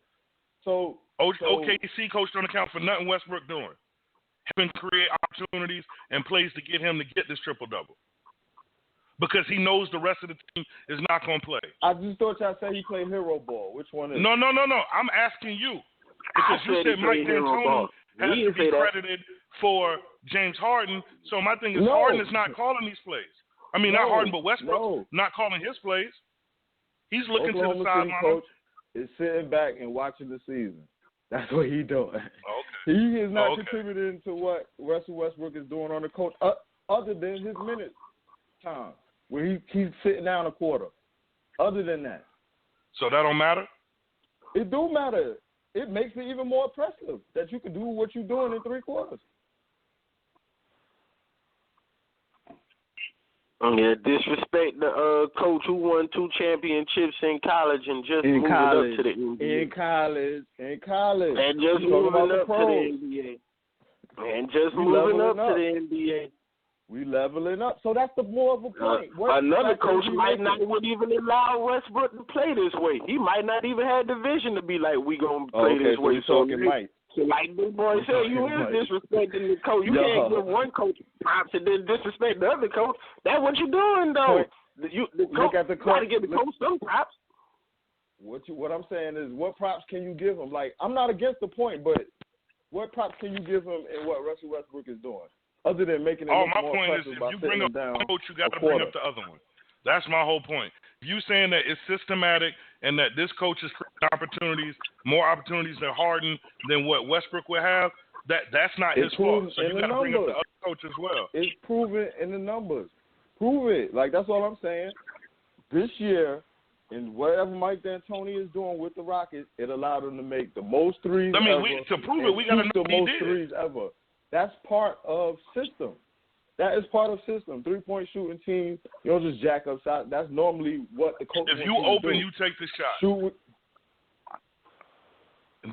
So OKC coach don't account for nothing Westbrook doing. Helping create opportunities and plays to get him to get this triple-double. Because he knows the rest of the team is not going to play. I just thought y'all said he played hero ball. Which one is it? No. I'm asking you. Because you said Mike D'Antoni has to be credited for James Harden. So my thing is Harden is not calling these plays. I mean, not Harden, but Westbrook not calling his plays. He's looking to the sideline. Coach is sitting back and watching the season. That's what he's doing. Okay. He is not contributing to what Russell Westbrook is doing on the court, other than his minute time, where he's sitting down a quarter. Other than that. So that don't matter? It do matter. It makes it even more impressive that you can do what you're doing in 3 quarters. Yeah, disrespect the coach who won 2 championships in college and just moving up to the NBA. In college. And just moving up to the NBA. And just moving up to the NBA. We leveling up. So that's the more of a point. Another coach might not would even allow Westbrook to play this way. He might not even have the vision to be like, we going to play this way. So Mike. So like Big Boy said, you is disrespecting the coach. You can't give one coach props and then disrespect the other coach. That's what you're doing, though. The coach got to give the coach some props. What I'm saying is, what props can you give him? Like, I'm not against the point, but what props can you give him in what Russell Westbrook is doing? Other than making it my point is, if you bring up one coach, you got to bring up the other one. That's my whole point. If you saying that it's systematic and that this coach is creating more opportunities than Harden than what Westbrook would have, that's not his fault. So you got to bring up the other coach as well. It's proven in the numbers. Prove it. Like, that's all I'm saying. This year, and whatever Mike D'Antoni is doing with the Rockets, it allowed him to make the most threes ever. To prove it, we got to know the most threes ever. That's part of system. That is part of system. 3-point shooting team, you don't just jack up shots. That's normally what the coach. If you open, you take the shot. Shoot.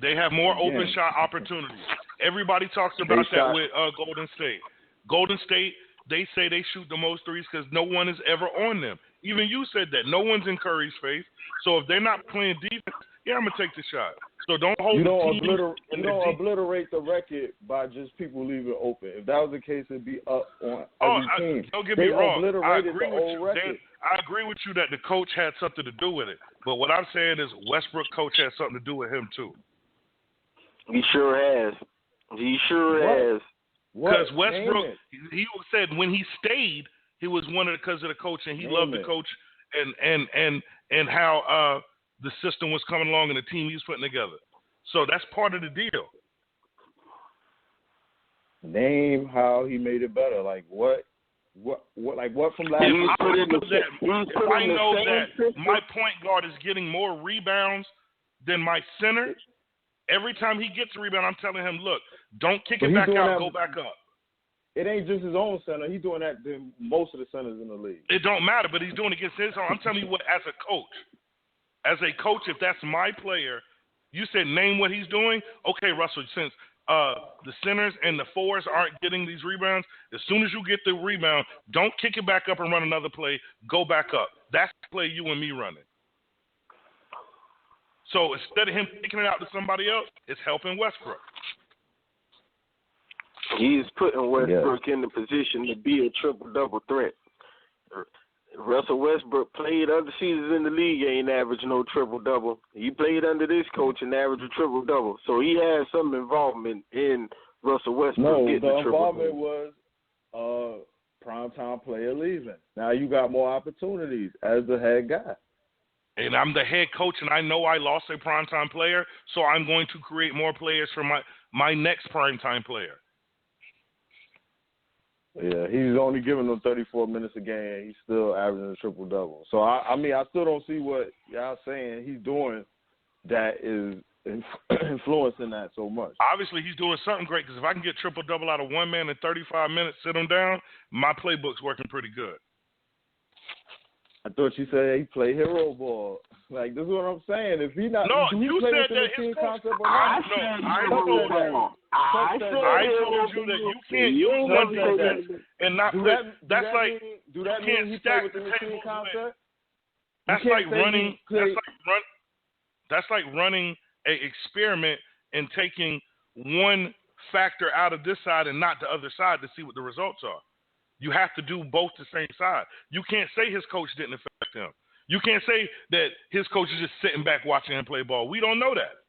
They have more open shot opportunities. Everybody talks about that with Golden State. Golden State, they say they shoot the most threes because no one is ever on them. Even you said that. No one's in Curry's face. So if they're not playing defense, yeah, I'm gonna take the shot. So don't hold You don't the team. you don't obliterate the record by just people leaving it open. If that was the case, it'd be up on every team. Don't get me wrong. I agree with you, record. Dan. I agree with you that the coach had something to do with it. But what I'm saying is Westbrook coach had something to do with him too. He sure has. He sure has. Because Westbrook, he said when he stayed, he was because of the coach, and he loved the coach and how the system was coming along and the team he was putting together. So that's part of the deal. Name how he made it better. Like what from last year? If I know that my point guard is getting more rebounds than my center, every time he gets a rebound, I'm telling him, look, don't kick it back out, go back up. It ain't just his own center. He's doing that to most of the centers in the league. It don't matter, but he's doing it against his own. I'm telling you what, as a coach, if that's my player, you said name what he's doing. Okay, Russell, since the centers and the forwards aren't getting these rebounds, as soon as you get the rebound, don't kick it back up and run another play. Go back up. That's the play you and me running. So instead of him kicking it out to somebody else, it's helping Westbrook. He's putting Westbrook in the position to be a triple-double threat. Russell Westbrook played other seasons in the league, ain't averaged no triple-double. He played under this coach and averaged a triple-double. So he has some involvement in Russell Westbrook getting the triple-double. The involvement was primetime player leaving. Now you got more opportunities as the head guy. And I'm the head coach, and I know I lost a primetime player, so I'm going to create more players for my next primetime player. Yeah, he's only giving them 34 minutes a game. He's still averaging a triple-double. So, I mean, I still don't see what y'all saying he's doing that is influencing that so much. Obviously, he's doing something great because if I can get triple-double out of one man in 35 minutes, sit him down, my playbook's working pretty good. I thought you said he play hero ball. Like, this is what I'm saying. If he not, no, you said that his concept or I told you that you can't use one defense and not play. That's like do that mean he play with the machine concept? That's like running. That's like running an experiment and taking one factor out of this side and not the other side to see what the results are. You have to do both the same side. You can't say his coach didn't affect him. You can't say that his coach is just sitting back watching him play ball. We don't know that.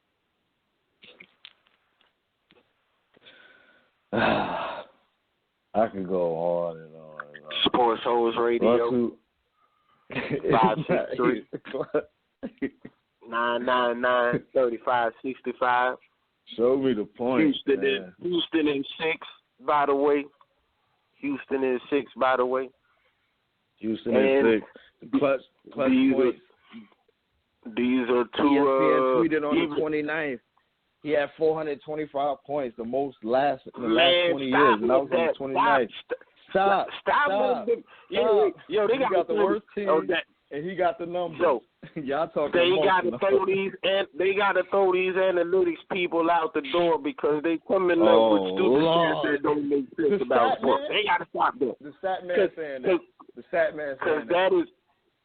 I can go on and on and on. Sportholes Radio. 563-999-3565. Show me the point. Houston in 6, by the way. Houston is 6, by the way. Houston is 6. Clutch points. These are two. ESPN tweeted on the 29th. He had 425 points, the most in the last 20 years, and that was on the 29th. Stop. Yo, they got the worst team, and he got the numbers. So, y'all talking. They got to throw these analytics people out the door because they coming up with stupid shit that don't make sense about sports. They got to stop that. The stat man saying that. The stat man saying that.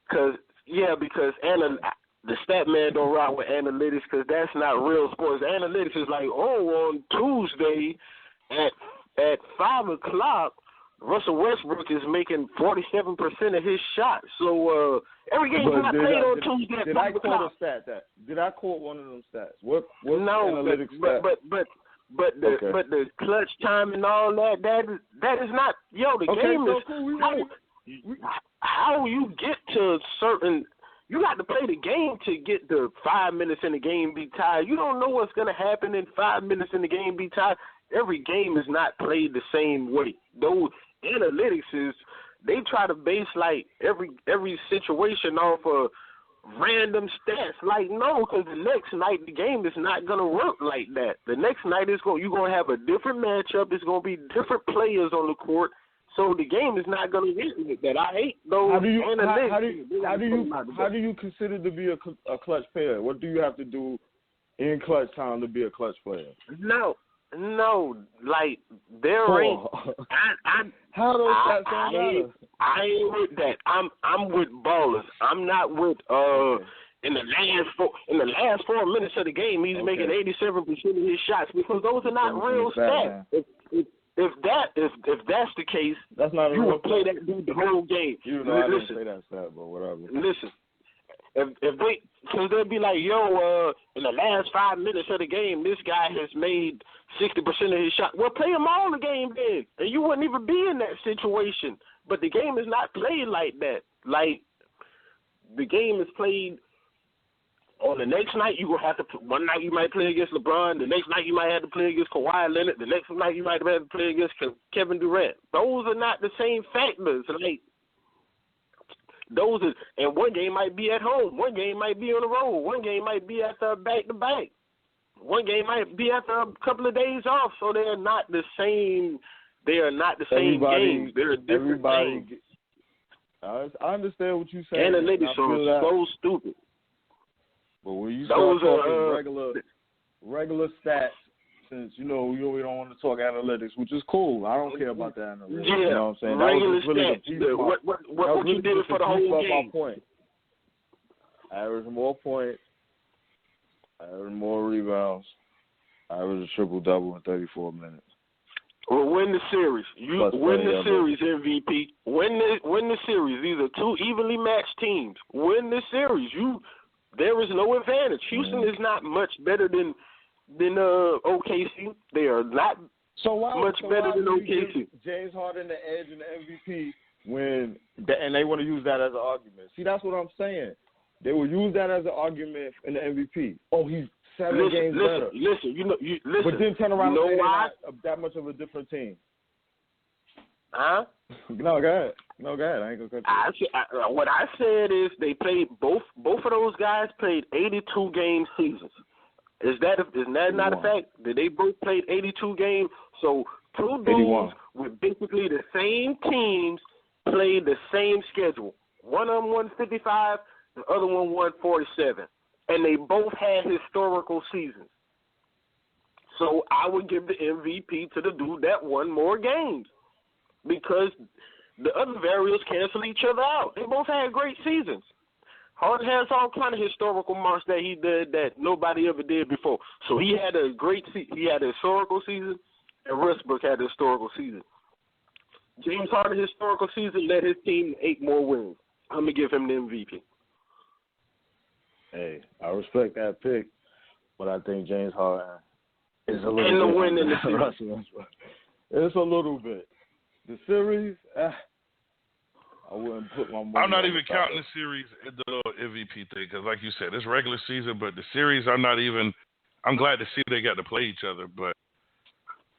Because the stat man don't rock with analytics because that's not real sports. Analytics is like, on Tuesday at 5 o'clock, Russell Westbrook is making 47% of his shots. So every game is not played on Tuesday at 5 o'clock. Did I quote one of them stats? What analytics stat? But the clutch time and all that is not the game is cool. How you get to certain. You got to play the game to get the 5 minutes in the game be tied. You don't know what's going to happen in 5 minutes in the game be tied. Every game is not played the same way. Those analytics they try to base like every situation off of random stats. Like, no, because the next night the game is not going to work like that. The next night you're going to have a different matchup. It's going to be different players on the court. So the game is not going to get like that. I hate those analytics. How do you consider to be a clutch player? What do you have to do in clutch time to be a clutch player? No, like there ain't. How those stats don't matter? I ain't with that. I'm with ballers. I'm not with in the last 4 minutes of the game, he's making 87% of his shots, because those are not real stats. If that's the case, that's not you would play that dude the whole game. You know, I didn't say that stat, but whatever. Listen, if they, because they'll be like, in the last 5 minutes of the game, this guy has made 60% of his shots. Well, play him all the game then, and you wouldn't even be in that situation. But the game is not played like that. Like, the game is played on the next night. You will have to. One night you might play against LeBron. The next night you might have to play against Kawhi Leonard. The next night you might have to play against Kevin Durant. Those are not the same factors. Like, those are, and one game might be at home. One game might be on the road. One game might be after back to back. One game might be after a couple of days off. So they're not the same. They are not the same games. They're different games. I understand what you're saying. Analytics are so stupid. But when you start talking regular stats, since we don't want to talk analytics, which is cool. I don't care about the analytics. Yeah, you know what I'm saying? Regular stats. What you did for the whole game? My point. Average more points, average more rebounds, average a triple-double in 34 minutes. Well, win the series. You win the series, MVP. Win the series. These are two evenly matched teams. Win the series. There is no advantage. Houston is not much better than OKC. They are not much better than OKC. James Harden the edge and the MVP and they want to use that as an argument. See, that's what I'm saying. They will use that as an argument in the MVP. Oh, he's 7 games better. Listen. But then turn around and say why? They're not that much of a different team. Huh? No, go ahead. I ain't gonna cut you. What I said is they played both of those guys played 82 game seasons. Is that not a fact? That they both played 82 games? So two dudes with basically the same teams played the same schedule. One of them won 55, the other one won 47, and they both had historical seasons. So I would give the MVP to the dude that won more games, because the other variables cancel each other out. They both had great seasons. Harden has all kind of historical marks that he did that nobody ever did before. So he had a he had a historical season, and Westbrook had a historical season. James Harden historical season led his team to 8 more wins. I'm gonna give him the MVP. Hey, I respect that pick, but I think James Harden is a little and the bit win in the series. It's a little bit. The series, I wouldn't put my money. I'm not even counting the series in the little MVP thing, because, like you said, it's regular season, but the series, I'm glad to see they got to play each other, but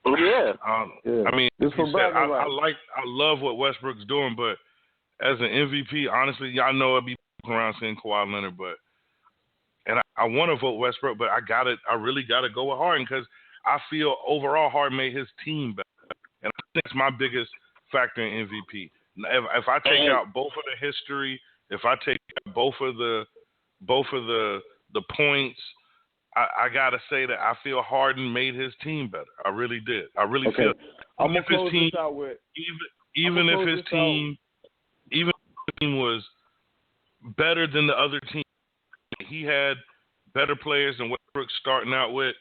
yeah. I mean, you said, I love what Westbrook's doing, but as an MVP, honestly, y'all know I'd be around saying Kawhi Leonard, and I want to vote Westbrook, but I really gotta go with Harden, because I feel overall Harden made his team better, and I think it's my biggest factor in MVP. If I take out both of the history, if I take out both of the points, I gotta say that I feel Harden made his team better. I really did. I really feel. I'm gonna close this out with even if his team was better than the other team, he had better players than Westbrook starting out with.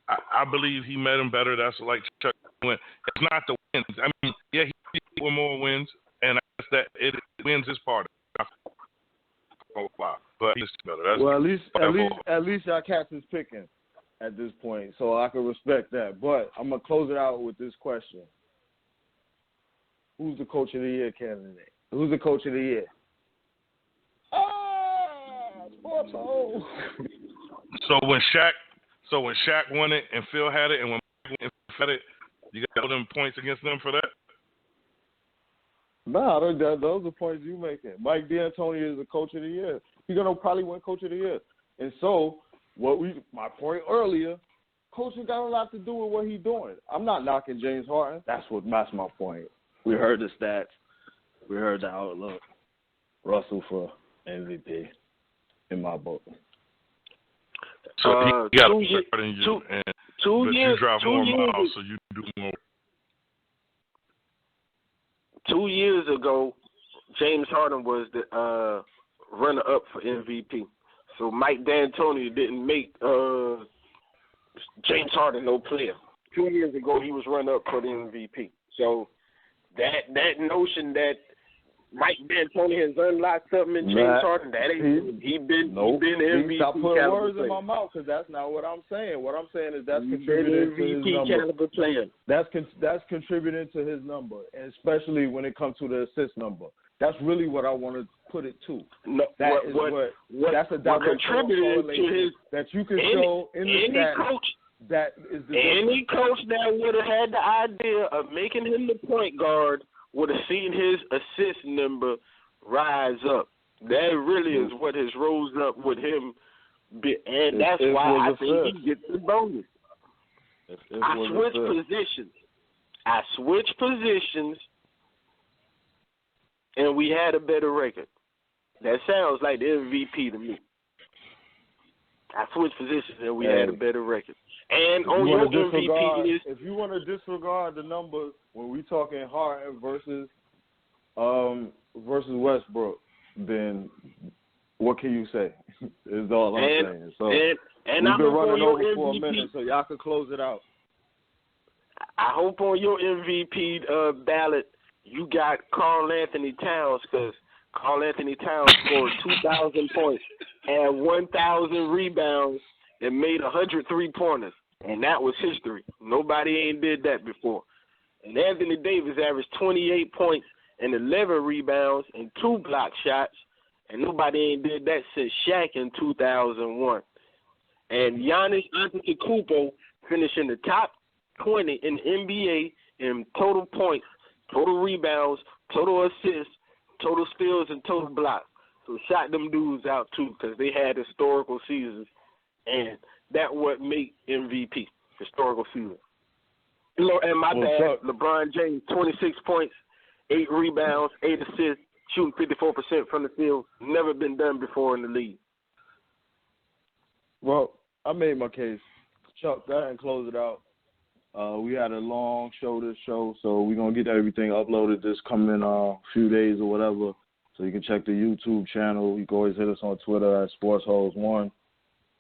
I believe he made them better. That's like Chuck went. It's not the wins. I mean, yeah, he had more wins, and that it wins is part of it. But he's better. Well, at least y'all cats is picking at this point, so I can respect that. But I'm gonna close it out with this question: who's the coach of the year candidate? Who's the coach of the year? Sportholes. So when Shaq won it and Phil had it, and when Phil had it, you got all them points against them for that? Nah, those are points you making. Mike D'Antoni is the coach of the year. He's gonna probably win coach of the year. And so my point earlier, coaching got a lot to do with what he's doing. I'm not knocking James Harden. That's my point. We heard the stats. We heard the outlook. Russell for MVP in my book. So he got but you drive more miles, so you do more. 2 years ago, James Harden was the runner-up for MVP. So Mike D'Antoni didn't make James Harden no player. 2 years ago, he was run up for the MVP. So that notion that Mike D'Antoni has unlocked something in James Harden, that ain't he been MVP. Stop putting words player. in my mouth, because that's not what I'm saying. What I'm saying is that's contributing to his number. Caliber player. That's contributing to his number, and especially when it comes to the assist number. That's really what I want to put it to. No, that's a direct correlation that you can show in the stats. That is any coach that would have had the idea of making him the point guard would have seen his assist number rise up. That really is what has rose up with him, and that's why I think he gets the bonus. I switched positions, and we had a better record. That sounds like the MVP to me. I switched positions, and we had a better record. And on your MVP list, if you want to disregard the numbers when we talking Harden versus Westbrook, then what can you say? Is all I'm saying. So and we've I'm been running over MVP. for a minute, so y'all can close it out. I hope on your MVP ballot you got Karl Anthony Towns, because Karl Anthony Towns scored 2,000 points, had 1,000 rebounds, and made 103 pointers, and that was history. Nobody ain't did that before. And Anthony Davis averaged 28 points and 11 rebounds and 2 block shots, and nobody ain't did that since Shaq in 2001. And Giannis Antetokounmpo finished in the top 20 in the NBA in total points, total rebounds, total assists, total steals, and total blocks. So shot them dudes out too, because they had historical seasons. And that what make MVP, historical season. And my bad, LeBron James, 26 points, 8 rebounds, 8 assists, shooting 54% from the field. Never been done before in the league. Well, I made my case. Chuck, go ahead and close it out. We had a long show this show, so we're going to get everything uploaded this coming few days or whatever. So you can check the YouTube channel. You can always hit us on Twitter at Sportholes1.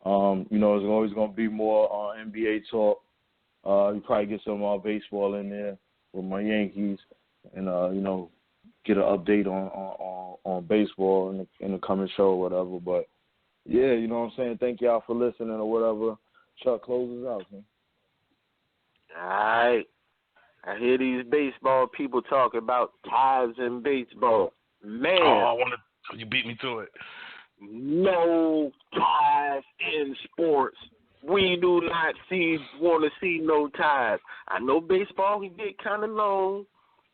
There's always going to be more NBA talk. You probably get some baseball in there with my Yankees, and get an update on baseball in the coming show or whatever. But yeah, you know what I'm saying. Thank y'all for listening or whatever. Chuck, closes out, man. All right. I hear these baseball people talk about ties in baseball. Man, you beat me to it. No ties in sports. We do not want to see no ties. I know baseball can get kind of long.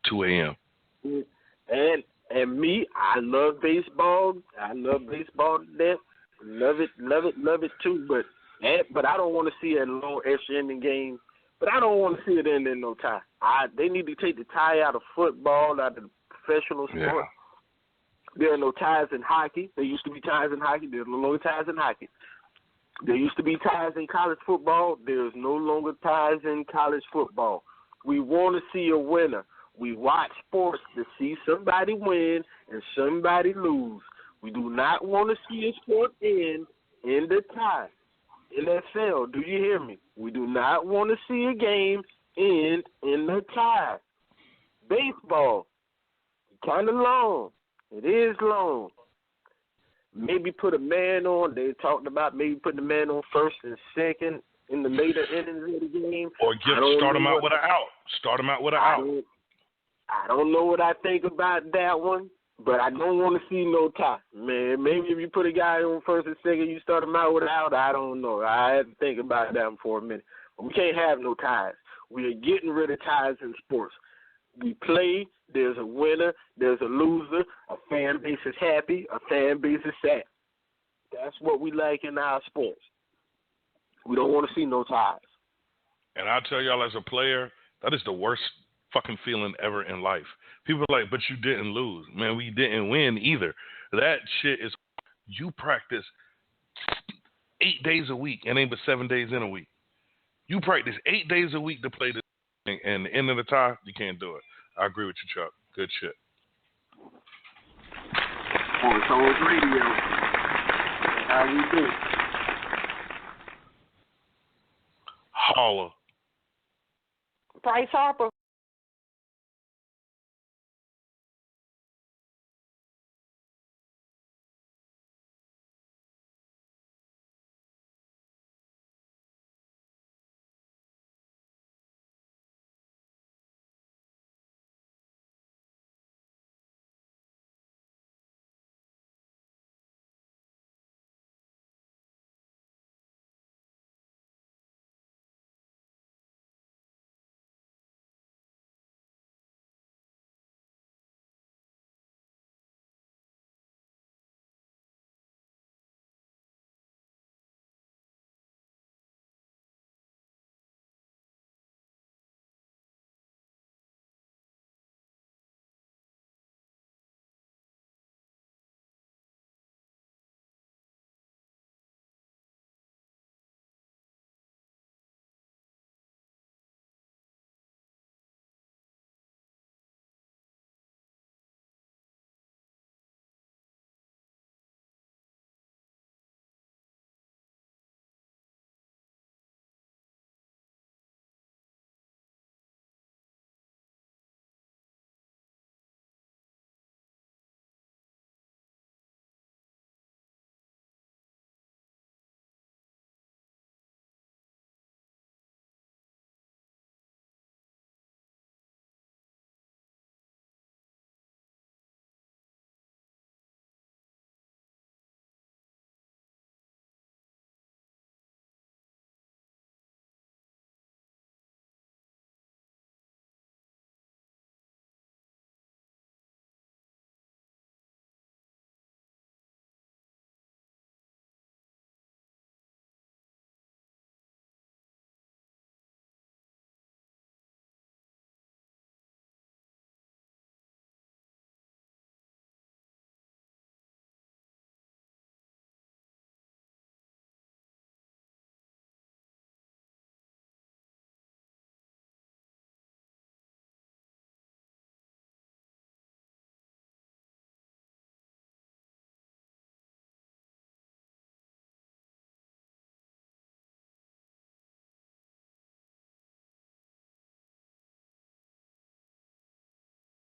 2 a.m. And me, I love baseball. I love baseball to death. Love it too. But I don't want to see a long extra inning game. But I don't want to see it end in no tie. They need to take the tie out of football, out of professional sport. Yeah. There are no ties in hockey. There used to be ties in hockey. There's no longer ties in hockey. There used to be ties in college football. There's no longer ties in college football. We want to see a winner. We watch sports to see somebody win and somebody lose. We do not want to see a sport end in the tie. NFL, do you hear me? We do not want to see a game end in the tie. Baseball, kind of long. It is long. Maybe put a man on. They talked about maybe putting the man on first and second in the later innings of the game. Or start him out with an out. Start him out with an out. I don't know what I think about that one, but I don't want to see no tie. Man, maybe if you put a guy on first and second, you start him out with an out. I don't know. I had to think about that one for a minute. But we can't have no ties. We are getting rid of ties in sports. We play, there's a winner, there's a loser, a fan base is happy, a fan base is sad. That's what we like in our sports. We don't want to see no ties. And I'll tell y'all, as a player, that is the worst fucking feeling ever in life. People are like, but you didn't lose. Man, we didn't win either. That shit is, you practice 8 days a week and ain't but 7 days in a week. You practice 8 days a week to play this thing, and the end of the tie, you can't do it. I agree with you, Chuck. Good shit. Sportholes Radio. How We do. Holla. Bryce Harper.